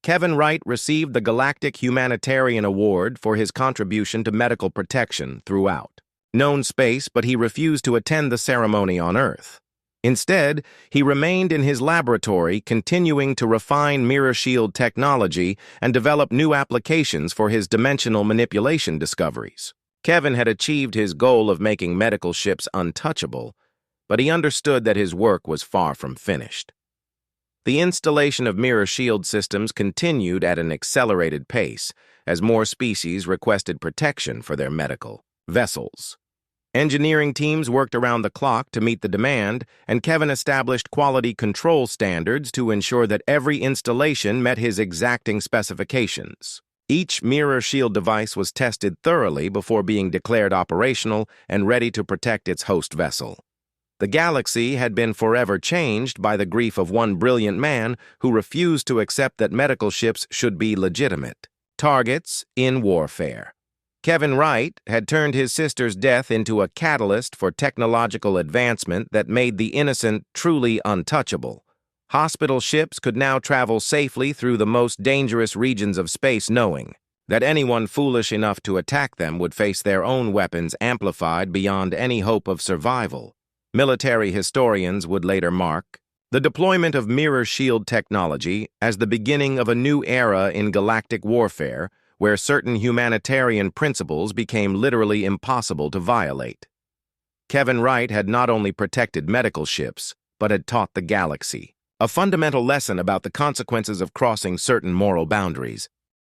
Kevin Wright received the Galactic Humanitarian Award for his contribution to medical protection throughout known space, but he refused to attend the ceremony on Earth. Instead, he remained in his laboratory, continuing to refine mirror shield technology and develop new applications for his dimensional manipulation discoveries. Kevin had achieved his goal of making medical ships untouchable, but he understood that his work was far from finished. The installation of mirror shield systems continued at an accelerated pace as more species requested protection for their medical vessels. Engineering teams worked around the clock to meet the demand, and Kevin established quality control standards to ensure that every installation met his exacting specifications. Each mirror shield device was tested thoroughly before being declared operational and ready to protect its host vessel. The galaxy had been forever changed by the grief of one brilliant man who refused to accept that medical ships should be legitimate targets in warfare. Kevin Wright had turned his sister's death into a catalyst for technological advancement that made the innocent truly untouchable. Hospital ships could now travel safely through the most dangerous regions of space knowing that anyone foolish enough to attack them would face their own weapons amplified beyond any hope of survival. Military historians would later mark the deployment of mirror shield technology as the beginning of a new era in galactic warfare, where certain humanitarian principles became literally impossible to violate. Kevin Wright had not only protected medical ships, but had taught the galaxy a fundamental lesson about the consequences of crossing certain moral boundaries.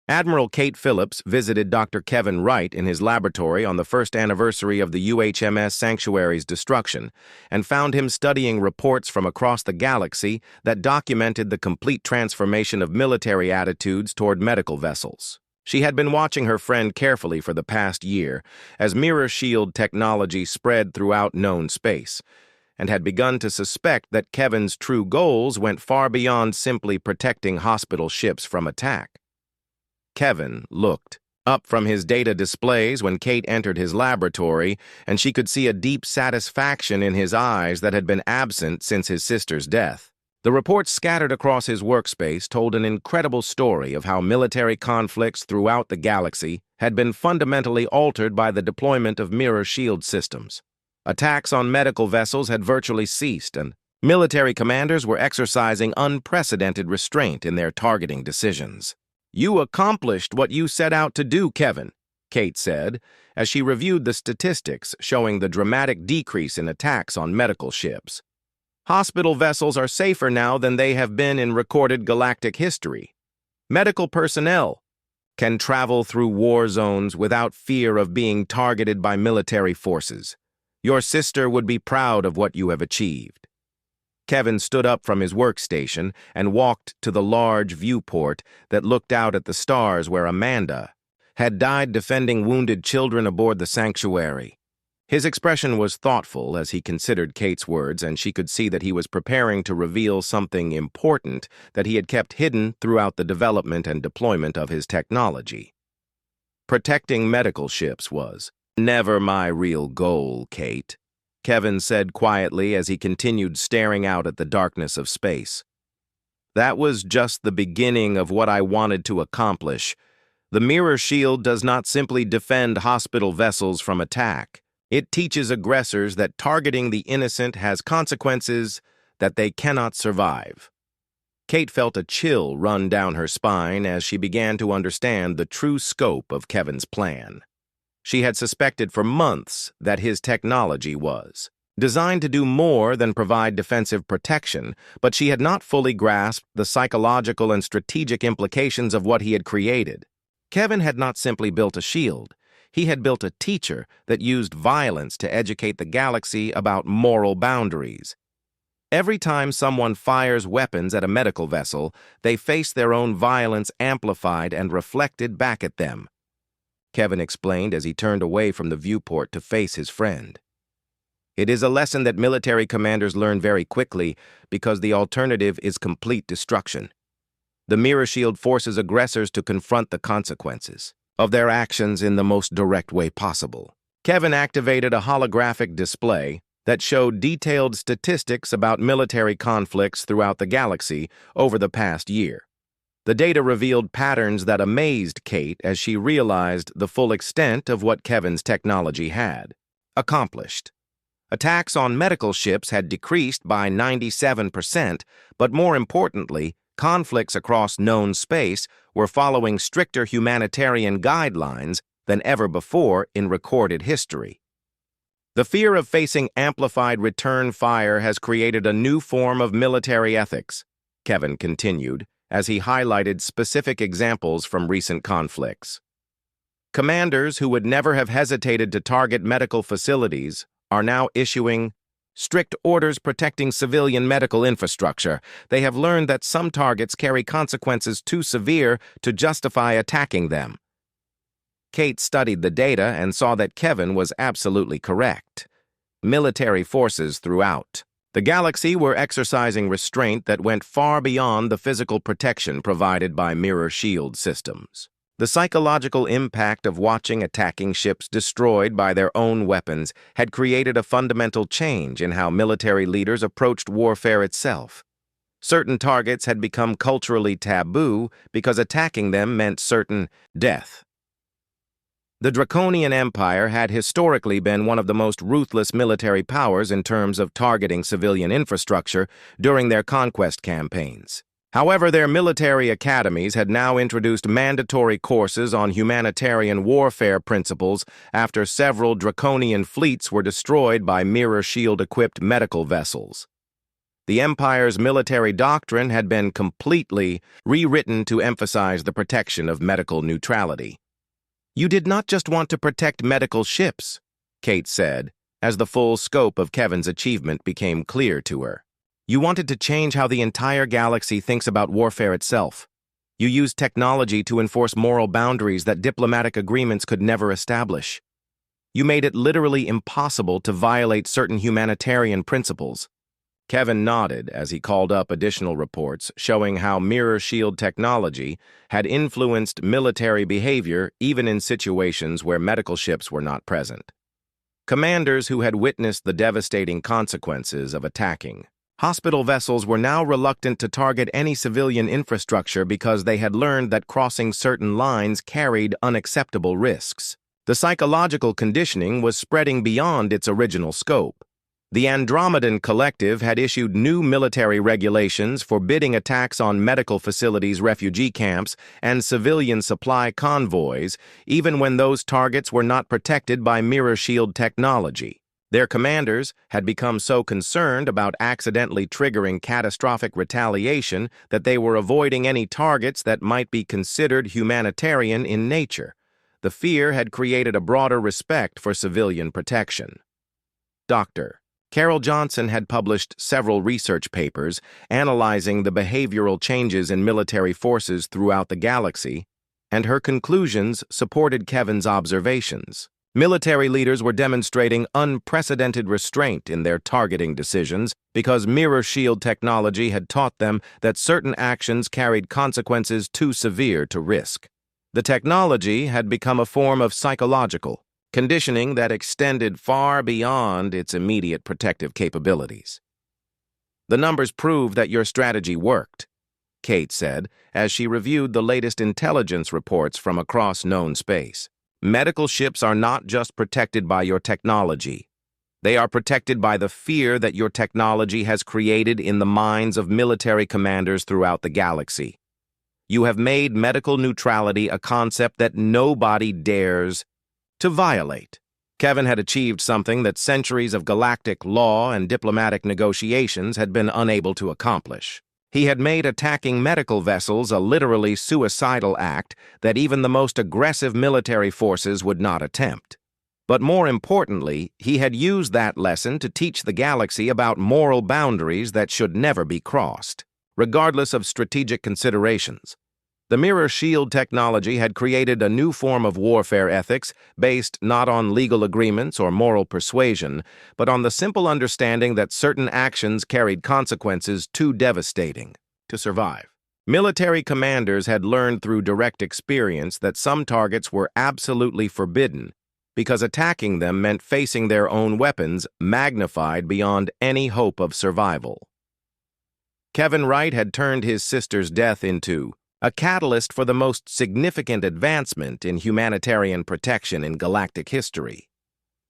Admiral Kate Phillips visited Dr. Kevin Wright in his laboratory on the first anniversary of the UHMS Sanctuary's destruction and found him studying reports from across the galaxy that documented the complete transformation of military attitudes toward medical vessels. She had been watching her friend carefully for the past year as mirror shield technology spread throughout known space, and had begun to suspect that Kevin's true goals went far beyond simply protecting hospital ships from attack. Kevin looked up from his data displays when Kate entered his laboratory, and she could see a deep satisfaction in his eyes that had been absent since his sister's death. The reports scattered across his workspace told an incredible story of how military conflicts throughout the galaxy had been fundamentally altered by the deployment of mirror shield systems. Attacks on medical vessels had virtually ceased, and military commanders were exercising unprecedented restraint in their targeting decisions. "You accomplished what you set out to do, Kevin," Kate said, as she reviewed the statistics showing the dramatic decrease in attacks on medical ships. "Hospital vessels are safer now than they have been in recorded galactic history. Medical personnel can travel through war zones without fear of being targeted by military forces. Your sister would be proud of what you have achieved." Kevin stood up from his workstation and walked to the large viewport that looked out at the stars where Amanda had died defending wounded children aboard the sanctuary. His expression was thoughtful as he considered Kate's words, and she could see that he was preparing to reveal something important that he had kept hidden throughout the development and deployment of his technology. Protecting medical ships was never my real goal, Kate, Kevin said quietly as he continued staring out at the darkness of space. That was just the beginning of what I wanted to accomplish. The mirror shield does not simply defend hospital vessels from attack. It teaches aggressors that targeting the innocent has consequences that they cannot survive. Kate felt a chill run down her spine as she began to understand the true scope of Kevin's plan. She had suspected for months that his technology was designed to do more than provide defensive protection, but she had not fully grasped the psychological and strategic implications of what he had created. Kevin had not simply built a shield. He had built a teacher that used violence to educate the galaxy about moral boundaries. Every time someone fires weapons at a medical vessel, they face their own violence amplified and reflected back at them, Kevin explained as he turned away from the viewport to face his friend. It is a lesson that military commanders learn very quickly because the alternative is complete destruction. The mirror shield forces aggressors to confront the consequences of their actions in the most direct way possible. Kevin activated a holographic display that showed detailed statistics about military conflicts throughout the galaxy over the past year. The data revealed patterns that amazed Kate as she realized the full extent of what Kevin's technology had accomplished. Attacks on medical ships had decreased by 97%, but more importantly, conflicts across known space were following stricter humanitarian guidelines than ever before in recorded history. The fear of facing amplified return fire has created a new form of military ethics, Kevin continued, as he highlighted specific examples from recent conflicts. Commanders who would never have hesitated to target medical facilities are now issuing strict orders protecting civilian medical infrastructure. They have learned that some targets carry consequences too severe to justify attacking them. Kate studied the data and saw that Kevin was absolutely correct. Military forces throughout the galaxy were exercising restraint that went far beyond the physical protection provided by mirror shield systems. The psychological impact of watching attacking ships destroyed by their own weapons had created a fundamental change in how military leaders approached warfare itself. Certain targets had become culturally taboo because attacking them meant certain death, The Draconian Empire had historically been one of the most ruthless military powers in terms of targeting civilian infrastructure during their conquest campaigns. However, their military academies had now introduced mandatory courses on humanitarian warfare principles after several Draconian fleets were destroyed by mirror shield-equipped medical vessels. The Empire's military doctrine had been completely rewritten to emphasize the protection of medical neutrality. "You did not just want to protect medical ships," Kate said, as the full scope of Kevin's achievement became clear to her. "You wanted to change how the entire galaxy thinks about warfare itself. You used technology to enforce moral boundaries that diplomatic agreements could never establish. You made it literally impossible to violate certain humanitarian principles." Kevin nodded as he called up additional reports showing how mirror shield technology had influenced military behavior even in situations where medical ships were not present. Commanders who had witnessed the devastating consequences of attacking hospital vessels were now reluctant to target any civilian infrastructure because they had learned that crossing certain lines carried unacceptable risks. The psychological conditioning was spreading beyond its original scope. The Andromedan Collective had issued new military regulations forbidding attacks on medical facilities, refugee camps, and civilian supply convoys, even when those targets were not protected by mirror shield technology. Their commanders had become so concerned about accidentally triggering catastrophic retaliation that they were avoiding any targets that might be considered humanitarian in nature. The fear had created a broader respect for civilian protection. Dr. Carol Johnson had published several research papers analyzing the behavioral changes in military forces throughout the galaxy, and her conclusions supported Kevin's observations. Military leaders were demonstrating unprecedented restraint in their targeting decisions because mirror shield technology had taught them that certain actions carried consequences too severe to risk. The technology had become a form of psychological conditioning that extended far beyond its immediate protective capabilities. "The numbers prove that your strategy worked," Kate said as she reviewed the latest intelligence reports from across known space. "Medical ships are not just protected by your technology. They are protected by the fear that your technology has created in the minds of military commanders throughout the galaxy. You have made medical neutrality a concept that nobody dares to violate." Kevin had achieved something that centuries of galactic law and diplomatic negotiations had been unable to accomplish. He had made attacking medical vessels a literally suicidal act that even the most aggressive military forces would not attempt. But more importantly, he had used that lesson to teach the galaxy about moral boundaries that should never be crossed, regardless of strategic considerations. The mirror shield technology had created a new form of warfare ethics based not on legal agreements or moral persuasion, but on the simple understanding that certain actions carried consequences too devastating to survive. Military commanders had learned through direct experience that some targets were absolutely forbidden because attacking them meant facing their own weapons magnified beyond any hope of survival. Kevin Wright had turned his sister's death into a catalyst for the most significant advancement in humanitarian protection in galactic history.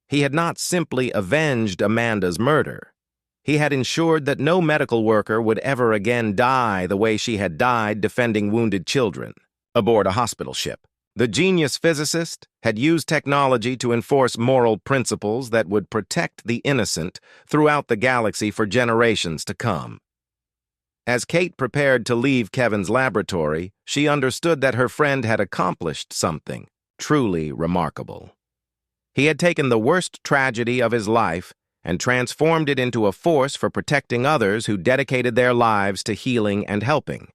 He had not simply avenged Amanda's murder. He had ensured that no medical worker would ever again die the way she had died defending wounded children aboard a hospital ship. The genius physicist had used technology to enforce moral principles that would protect the innocent throughout the galaxy for generations to come. As Kate prepared to leave Kevin's laboratory, she understood that her friend had accomplished something truly remarkable. He had taken the worst tragedy of his life and transformed it into a force for protecting others who dedicated their lives to healing and helping.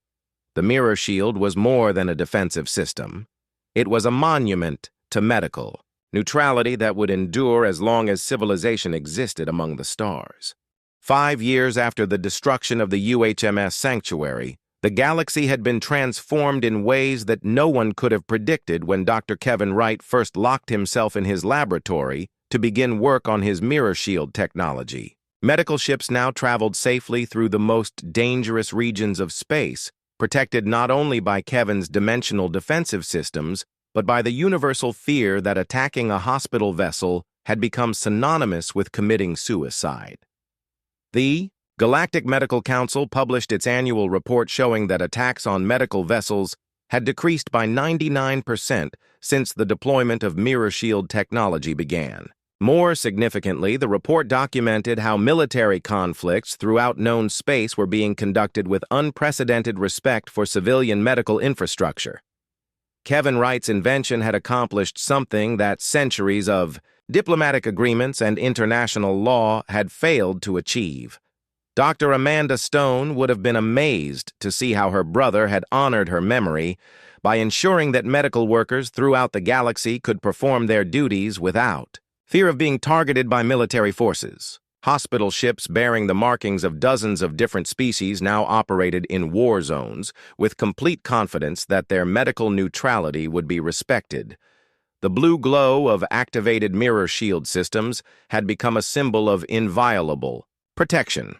The mirror shield was more than a defensive system. It was a monument to medical neutrality that would endure as long as civilization existed among the stars. 5 years after the destruction of the UHMS Sanctuary, the galaxy had been transformed in ways that no one could have predicted when Dr. Kevin Wright first locked himself in his laboratory to begin work on his mirror shield technology. Medical ships now traveled safely through the most dangerous regions of space, protected not only by Kevin's dimensional defensive systems, but by the universal fear that attacking a hospital vessel had become synonymous with committing suicide. The Galactic Medical Council published its annual report showing that attacks on medical vessels had decreased by 99% since the deployment of mirror shield technology began. More significantly, the report documented how military conflicts throughout known space were being conducted with unprecedented respect for civilian medical infrastructure. Kevin Wright's invention had accomplished something that centuries of diplomatic agreements and international law had failed to achieve. Dr. Amanda Stone would have been amazed to see how her brother had honored her memory by ensuring that medical workers throughout the galaxy could perform their duties without fear of being targeted by military forces. Hospital ships bearing the markings of dozens of different species now operated in war zones with complete confidence that their medical neutrality would be respected. The blue glow of activated mirror shield systems had become a symbol of inviolable protection.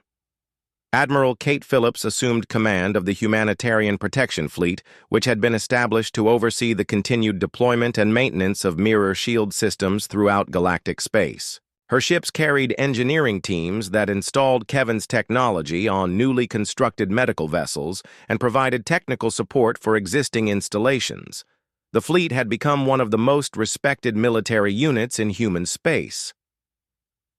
Admiral Kate Phillips assumed command of the Humanitarian Protection Fleet, which had been established to oversee the continued deployment and maintenance of mirror shield systems throughout galactic space. Her ships carried engineering teams that installed Kevin's technology on newly constructed medical vessels and provided technical support for existing installations. The fleet had become one of the most respected military units in human space.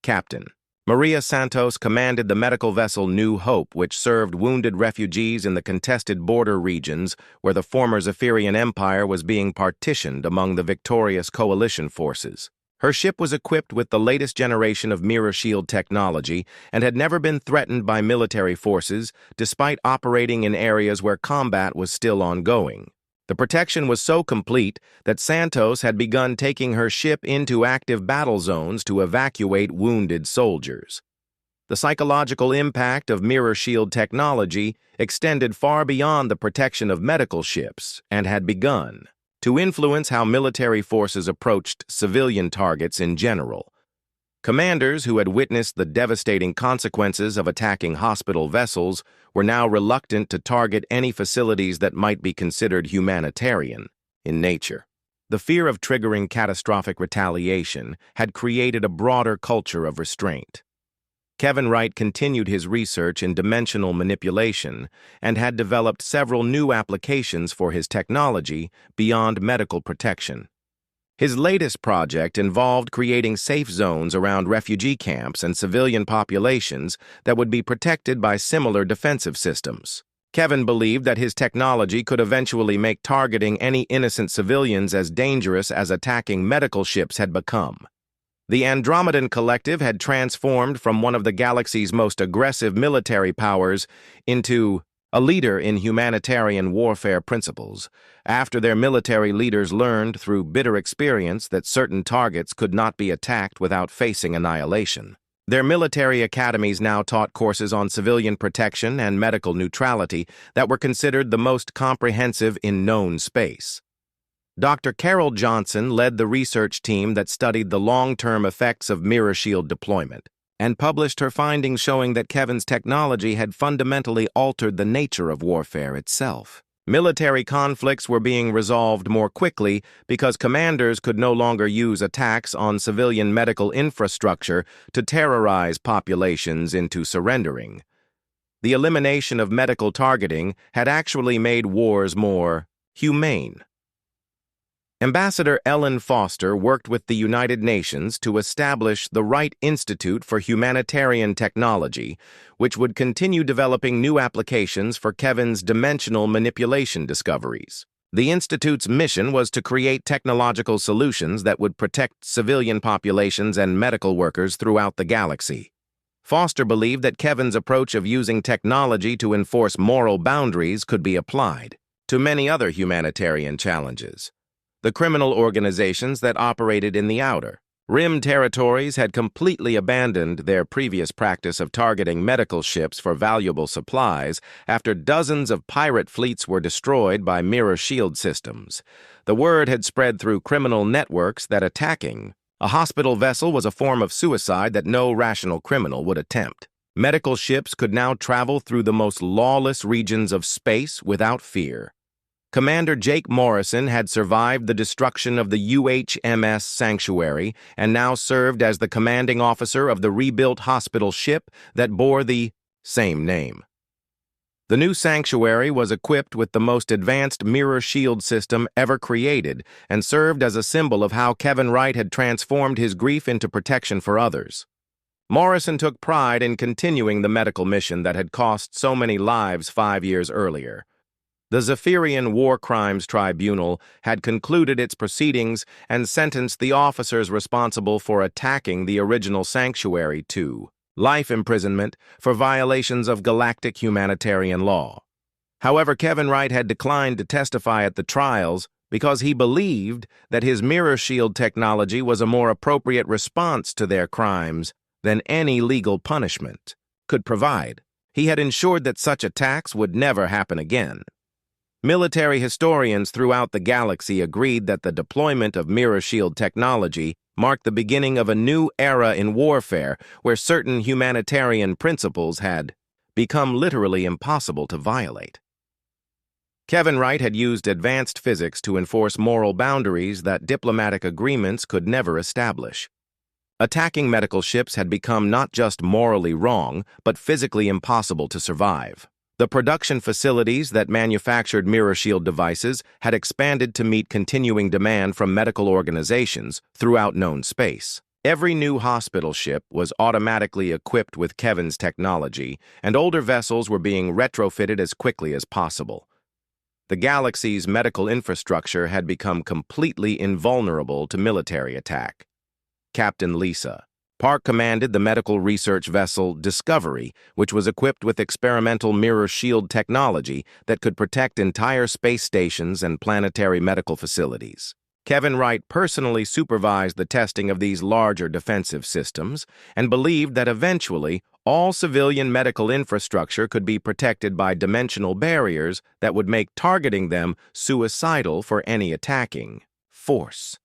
Captain Maria Santos commanded the medical vessel New Hope, which served wounded refugees in the contested border regions where the former Zephyrian Empire was being partitioned among the victorious coalition forces. Her ship was equipped with the latest generation of mirror shield technology and had never been threatened by military forces, despite operating in areas where combat was still ongoing. The protection was so complete that Santos had begun taking her ship into active battle zones to evacuate wounded soldiers. The psychological impact of mirror shield technology extended far beyond the protection of medical ships and had begun to influence how military forces approached civilian targets in general. Commanders who had witnessed the devastating consequences of attacking hospital vessels were now reluctant to target any facilities that might be considered humanitarian in nature. The fear of triggering catastrophic retaliation had created a broader culture of restraint. Kevin Wright continued his research in dimensional manipulation and had developed several new applications for his technology beyond medical protection. His latest project involved creating safe zones around refugee camps and civilian populations that would be protected by similar defensive systems. Kevin believed that his technology could eventually make targeting any innocent civilians as dangerous as attacking medical ships had become. The Andromedan Collective had transformed from one of the galaxy's most aggressive military powers into a leader in humanitarian warfare principles, after their military leaders learned through bitter experience that certain targets could not be attacked without facing annihilation. Their military academies now taught courses on civilian protection and medical neutrality that were considered the most comprehensive in known space. Dr. Carol Johnson led the research team that studied the long-term effects of mirror shield deployment, and published her findings showing that Kevin's technology had fundamentally altered the nature of warfare itself. Military conflicts were being resolved more quickly because commanders could no longer use attacks on civilian medical infrastructure to terrorize populations into surrendering. The elimination of medical targeting had actually made wars more humane. Ambassador Ellen Foster worked with the United Nations to establish the Wright Institute for Humanitarian Technology, which would continue developing new applications for Kevin's dimensional manipulation discoveries. The Institute's mission was to create technological solutions that would protect civilian populations and medical workers throughout the galaxy. Foster believed that Kevin's approach of using technology to enforce moral boundaries could be applied to many other humanitarian challenges. The criminal organizations that operated in the Outer Rim territories had completely abandoned their previous practice of targeting medical ships for valuable supplies after dozens of pirate fleets were destroyed by mirror shield systems. The word had spread through criminal networks that attacking a hospital vessel was a form of suicide that no rational criminal would attempt. Medical ships could now travel through the most lawless regions of space without fear. Commander Jake Morrison had survived the destruction of the UHMS Sanctuary and now served as the commanding officer of the rebuilt hospital ship that bore the same name. The new sanctuary was equipped with the most advanced mirror shield system ever created and served as a symbol of how Kevin Wright had transformed his grief into protection for others. Morrison took pride in continuing the medical mission that had cost so many lives 5 years earlier. The Zephyrian War Crimes Tribunal had concluded its proceedings and sentenced the officers responsible for attacking the original sanctuary to life imprisonment for violations of galactic humanitarian law. However, Kevin Wright had declined to testify at the trials because he believed that his mirror shield technology was a more appropriate response to their crimes than any legal punishment could provide. He had ensured that such attacks would never happen again. Military historians throughout the galaxy agreed that the deployment of mirror shield technology marked the beginning of a new era in warfare where certain humanitarian principles had become literally impossible to violate. Kevin Wright had used advanced physics to enforce moral boundaries that diplomatic agreements could never establish. Attacking medical ships had become not just morally wrong, but physically impossible to survive. The production facilities that manufactured mirror shield devices had expanded to meet continuing demand from medical organizations throughout known space. Every new hospital ship was automatically equipped with Kevin's technology, and older vessels were being retrofitted as quickly as possible. The galaxy's medical infrastructure had become completely invulnerable to military attack. Captain Lisa. Park commanded the medical research vessel Discovery, which was equipped with experimental mirror shield technology that could protect entire space stations and planetary medical facilities. Kevin Wright personally supervised the testing of these larger defensive systems and believed that eventually all civilian medical infrastructure could be protected by dimensional barriers that would make targeting them suicidal for any attacking force.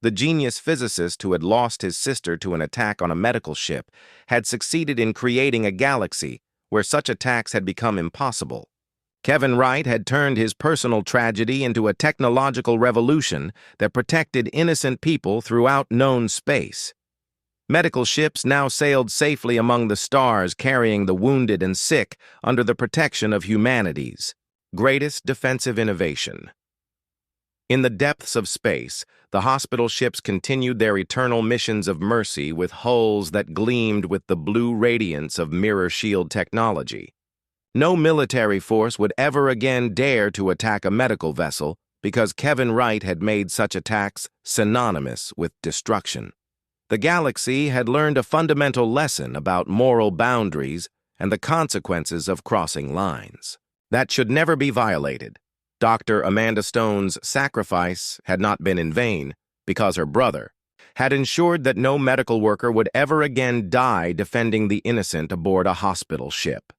The genius physicist who had lost his sister to an attack on a medical ship had succeeded in creating a galaxy where such attacks had become impossible. Kevin Wright had turned his personal tragedy into a technological revolution that protected innocent people throughout known space. Medical ships now sailed safely among the stars, carrying the wounded and sick under the protection of humanity's greatest defensive innovation. In the depths of space, the hospital ships continued their eternal missions of mercy with hulls that gleamed with the blue radiance of mirror shield technology. No military force would ever again dare to attack a medical vessel because Kevin Wright had made such attacks synonymous with destruction. The galaxy had learned a fundamental lesson about moral boundaries and the consequences of crossing lines that should never be violated. Dr. Amanda Stone's sacrifice had not been in vain because her brother had ensured that no medical worker would ever again die defending the innocent aboard a hospital ship.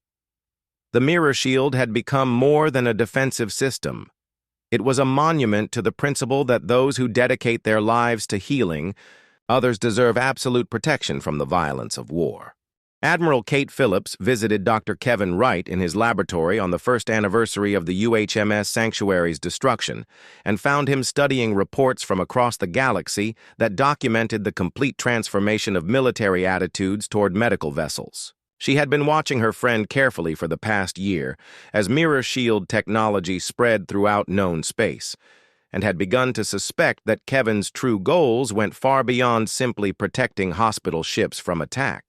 The mirror shield had become more than a defensive system. It was a monument to the principle that those who dedicate their lives to healing others deserve absolute protection from the violence of war. Admiral Kate Phillips visited Dr. Kevin Wright in his laboratory on the first anniversary of the UHMS Sanctuary's destruction and found him studying reports from across the galaxy that documented the complete transformation of military attitudes toward medical vessels. She had been watching her friend carefully for the past year as mirror shield technology spread throughout known space, and had begun to suspect that Kevin's true goals went far beyond simply protecting hospital ships from attack.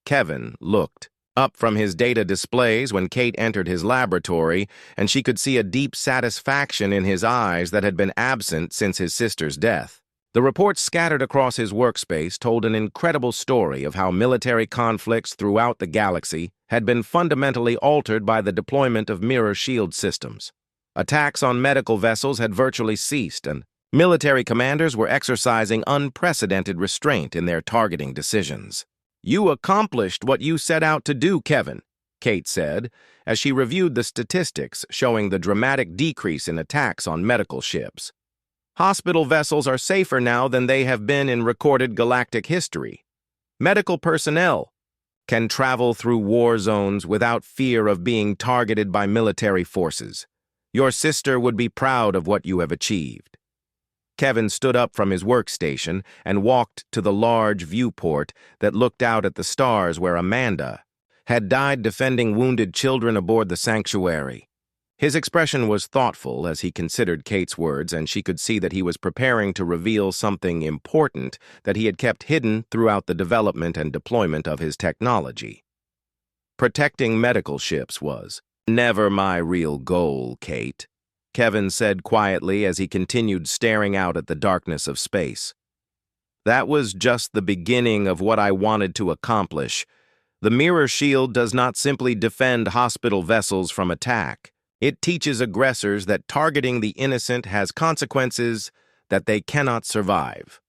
Kevin looked up from his data displays when Kate entered his laboratory, and she could see a deep satisfaction in his eyes that had been absent since his sister's death. The reports scattered across his workspace told an incredible story of how military conflicts throughout the galaxy had been fundamentally altered by the deployment of mirror shield systems. Attacks on medical vessels had virtually ceased, and military commanders were exercising unprecedented restraint in their targeting decisions. "You accomplished what you set out to do, Kevin," Kate said, as she reviewed the statistics showing the dramatic decrease in attacks on medical ships. "Hospital vessels are safer now than they have been in recorded galactic history. Medical personnel can travel through war zones without fear of being targeted by military forces. Your sister would be proud of what you have achieved." Kevin stood up from his workstation and walked to the large viewport that looked out at the stars where Amanda had died defending wounded children aboard the sanctuary. His expression was thoughtful as he considered Kate's words, and she could see that he was preparing to reveal something important that he had kept hidden throughout the development and deployment of his technology. Protecting medical ships was never my real goal, Kate, Kevin said quietly as he continued staring out at the darkness of space. That was just the beginning of what I wanted to accomplish. The mirror shield does not simply defend hospital vessels from attack. It teaches aggressors that targeting the innocent has consequences that they cannot survive.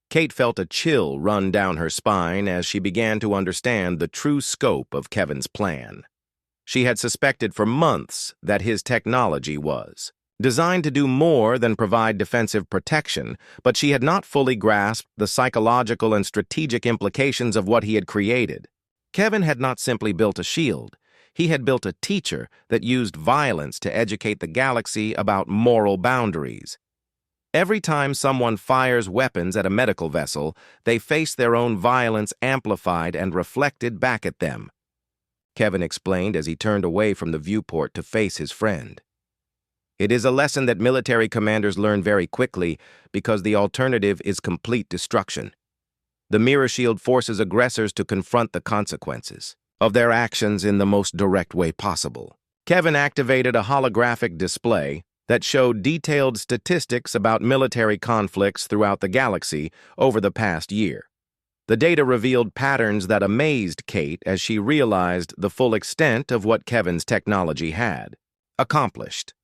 Kate felt a chill run down her spine as she began to understand the true scope of Kevin's plan. She had suspected for months that his technology was designed to do more than provide defensive protection, but she had not fully grasped the psychological and strategic implications of what he had created. Kevin had not simply built a shield. He had built a teacher that used violence to educate the galaxy about moral boundaries. Every time someone fires weapons at a medical vessel, they face their own violence amplified and reflected back at them, Kevin explained as he turned away from the viewport to face his friend. It is a lesson that military commanders learn very quickly because the alternative is complete destruction. The mirror shield forces aggressors to confront the consequences of their actions in the most direct way possible. Kevin activated a holographic display that showed detailed statistics about military conflicts throughout the galaxy over the past year. The data revealed patterns that amazed Kate as she realized the full extent of what Kevin's technology had accomplished.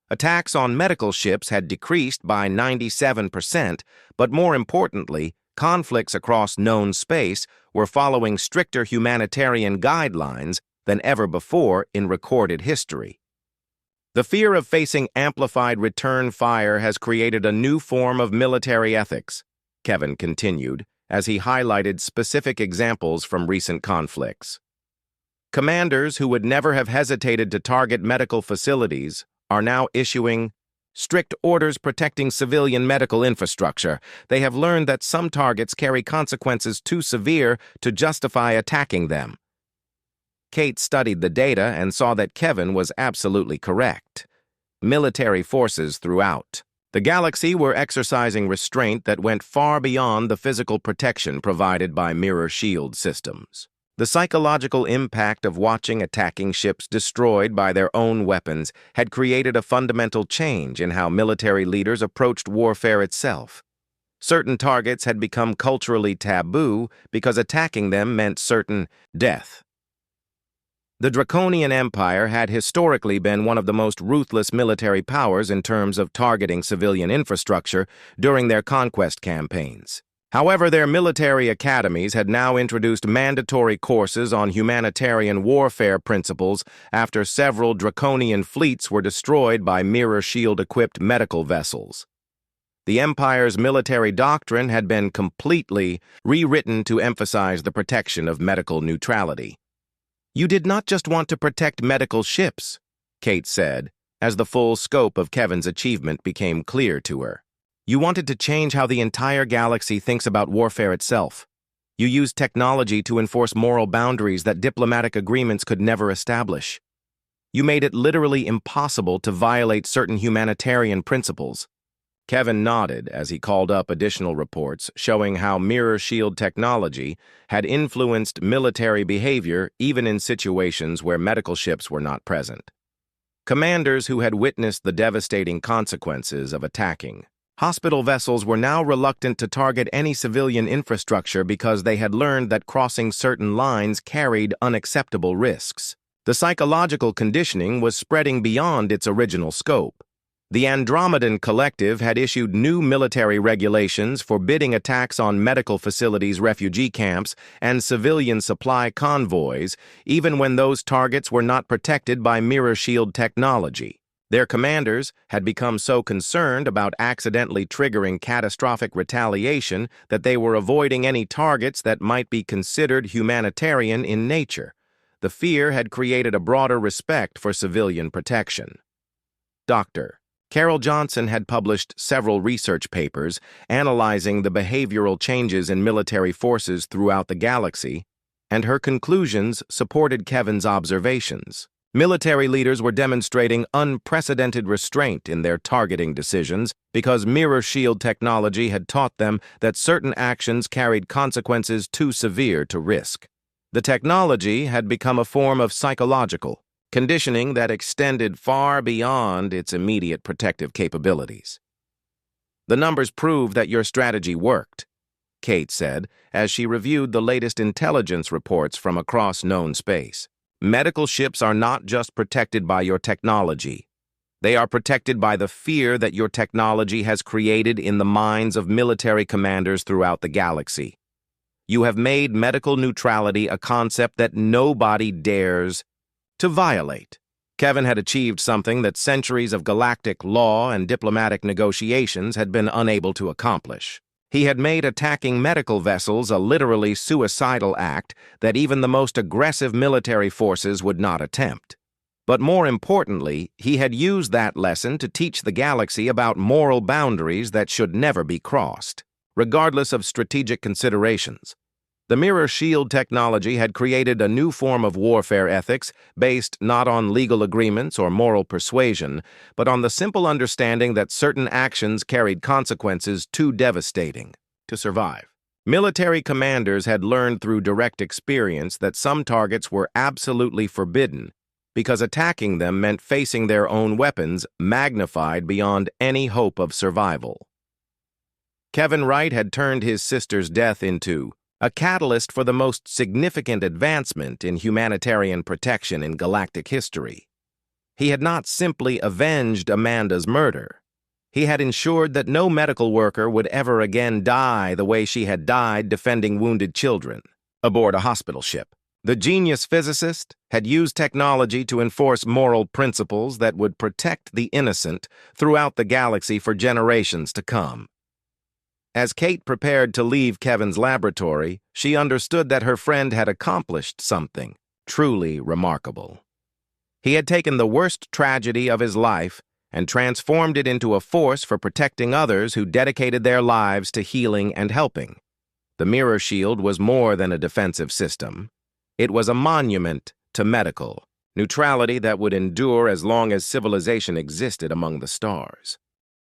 Attacks on medical ships had decreased by 97%, but more importantly, conflicts across known space were following stricter humanitarian guidelines than ever before in recorded history. The fear of facing amplified return fire has created a new form of military ethics, Kevin continued, as he highlighted specific examples from recent conflicts. Commanders who would never have hesitated to target medical facilities are now issuing strict orders protecting civilian medical infrastructure. They have learned that some targets carry consequences too severe to justify attacking them. Kate studied the data and saw that Kevin was absolutely correct. Military forces throughout the galaxy were exercising restraint that went far beyond the physical protection provided by mirror shield systems. The psychological impact of watching attacking ships destroyed by their own weapons had created a fundamental change in how military leaders approached warfare itself. Certain targets had become culturally taboo because attacking them meant certain death. The Draconian Empire had historically been one of the most ruthless military powers in terms of targeting civilian infrastructure during their conquest campaigns. However, their military academies had now introduced mandatory courses on humanitarian warfare principles after several Draconian fleets were destroyed by mirror shield-equipped medical vessels. The Empire's military doctrine had been completely rewritten to emphasize the protection of medical neutrality. "You did not just want to protect medical ships," Kate said, as the full scope of Kevin's achievement became clear to her. "You wanted to change how the entire galaxy thinks about warfare itself. You used technology to enforce moral boundaries that diplomatic agreements could never establish. You made it literally impossible to violate certain humanitarian principles." Kevin nodded as he called up additional reports showing how mirror shield technology had influenced military behavior even in situations where medical ships were not present. Commanders who had witnessed the devastating consequences of attacking hospital vessels were now reluctant to target any civilian infrastructure because they had learned that crossing certain lines carried unacceptable risks. The psychological conditioning was spreading beyond its original scope. The Andromedan Collective had issued new military regulations forbidding attacks on medical facilities, refugee camps, and civilian supply convoys, even when those targets were not protected by mirror shield technology. Their commanders had become so concerned about accidentally triggering catastrophic retaliation that they were avoiding any targets that might be considered humanitarian in nature. The fear had created a broader respect for civilian protection. Dr. Carol Johnson had published several research papers analyzing the behavioral changes in military forces throughout the galaxy, and her conclusions supported Kevin's observations. Military leaders were demonstrating unprecedented restraint in their targeting decisions because mirror shield technology had taught them that certain actions carried consequences too severe to risk. The technology had become a form of psychological conditioning that extended far beyond its immediate protective capabilities. "The numbers prove that your strategy worked," Kate said as she reviewed the latest intelligence reports from across known space. "Medical ships are not just protected by your technology. They are protected by the fear that your technology has created in the minds of military commanders throughout the galaxy. You have made medical neutrality a concept that nobody dares to violate." Kevin had achieved something that centuries of galactic law and diplomatic negotiations had been unable to accomplish. He had made attacking medical vessels a literally suicidal act that even the most aggressive military forces would not attempt. But more importantly, he had used that lesson to teach the galaxy about moral boundaries that should never be crossed, regardless of strategic considerations. The mirror shield technology had created a new form of warfare ethics based not on legal agreements or moral persuasion, but on the simple understanding that certain actions carried consequences too devastating to survive. Military commanders had learned through direct experience that some targets were absolutely forbidden because attacking them meant facing their own weapons magnified beyond any hope of survival. Kevin Wright had turned his sister's death into a catalyst for the most significant advancement in humanitarian protection in galactic history. He had not simply avenged Amanda's murder. He had ensured that no medical worker would ever again die the way she had died defending wounded children aboard a hospital ship. The genius physicist had used technology to enforce moral principles that would protect the innocent throughout the galaxy for generations to come. As Kate prepared to leave Kevin's laboratory, she understood that her friend had accomplished something truly remarkable. He had taken the worst tragedy of his life and transformed it into a force for protecting others who dedicated their lives to healing and helping. The mirror shield was more than a defensive system. It was a monument to medical neutrality that would endure as long as civilization existed among the stars.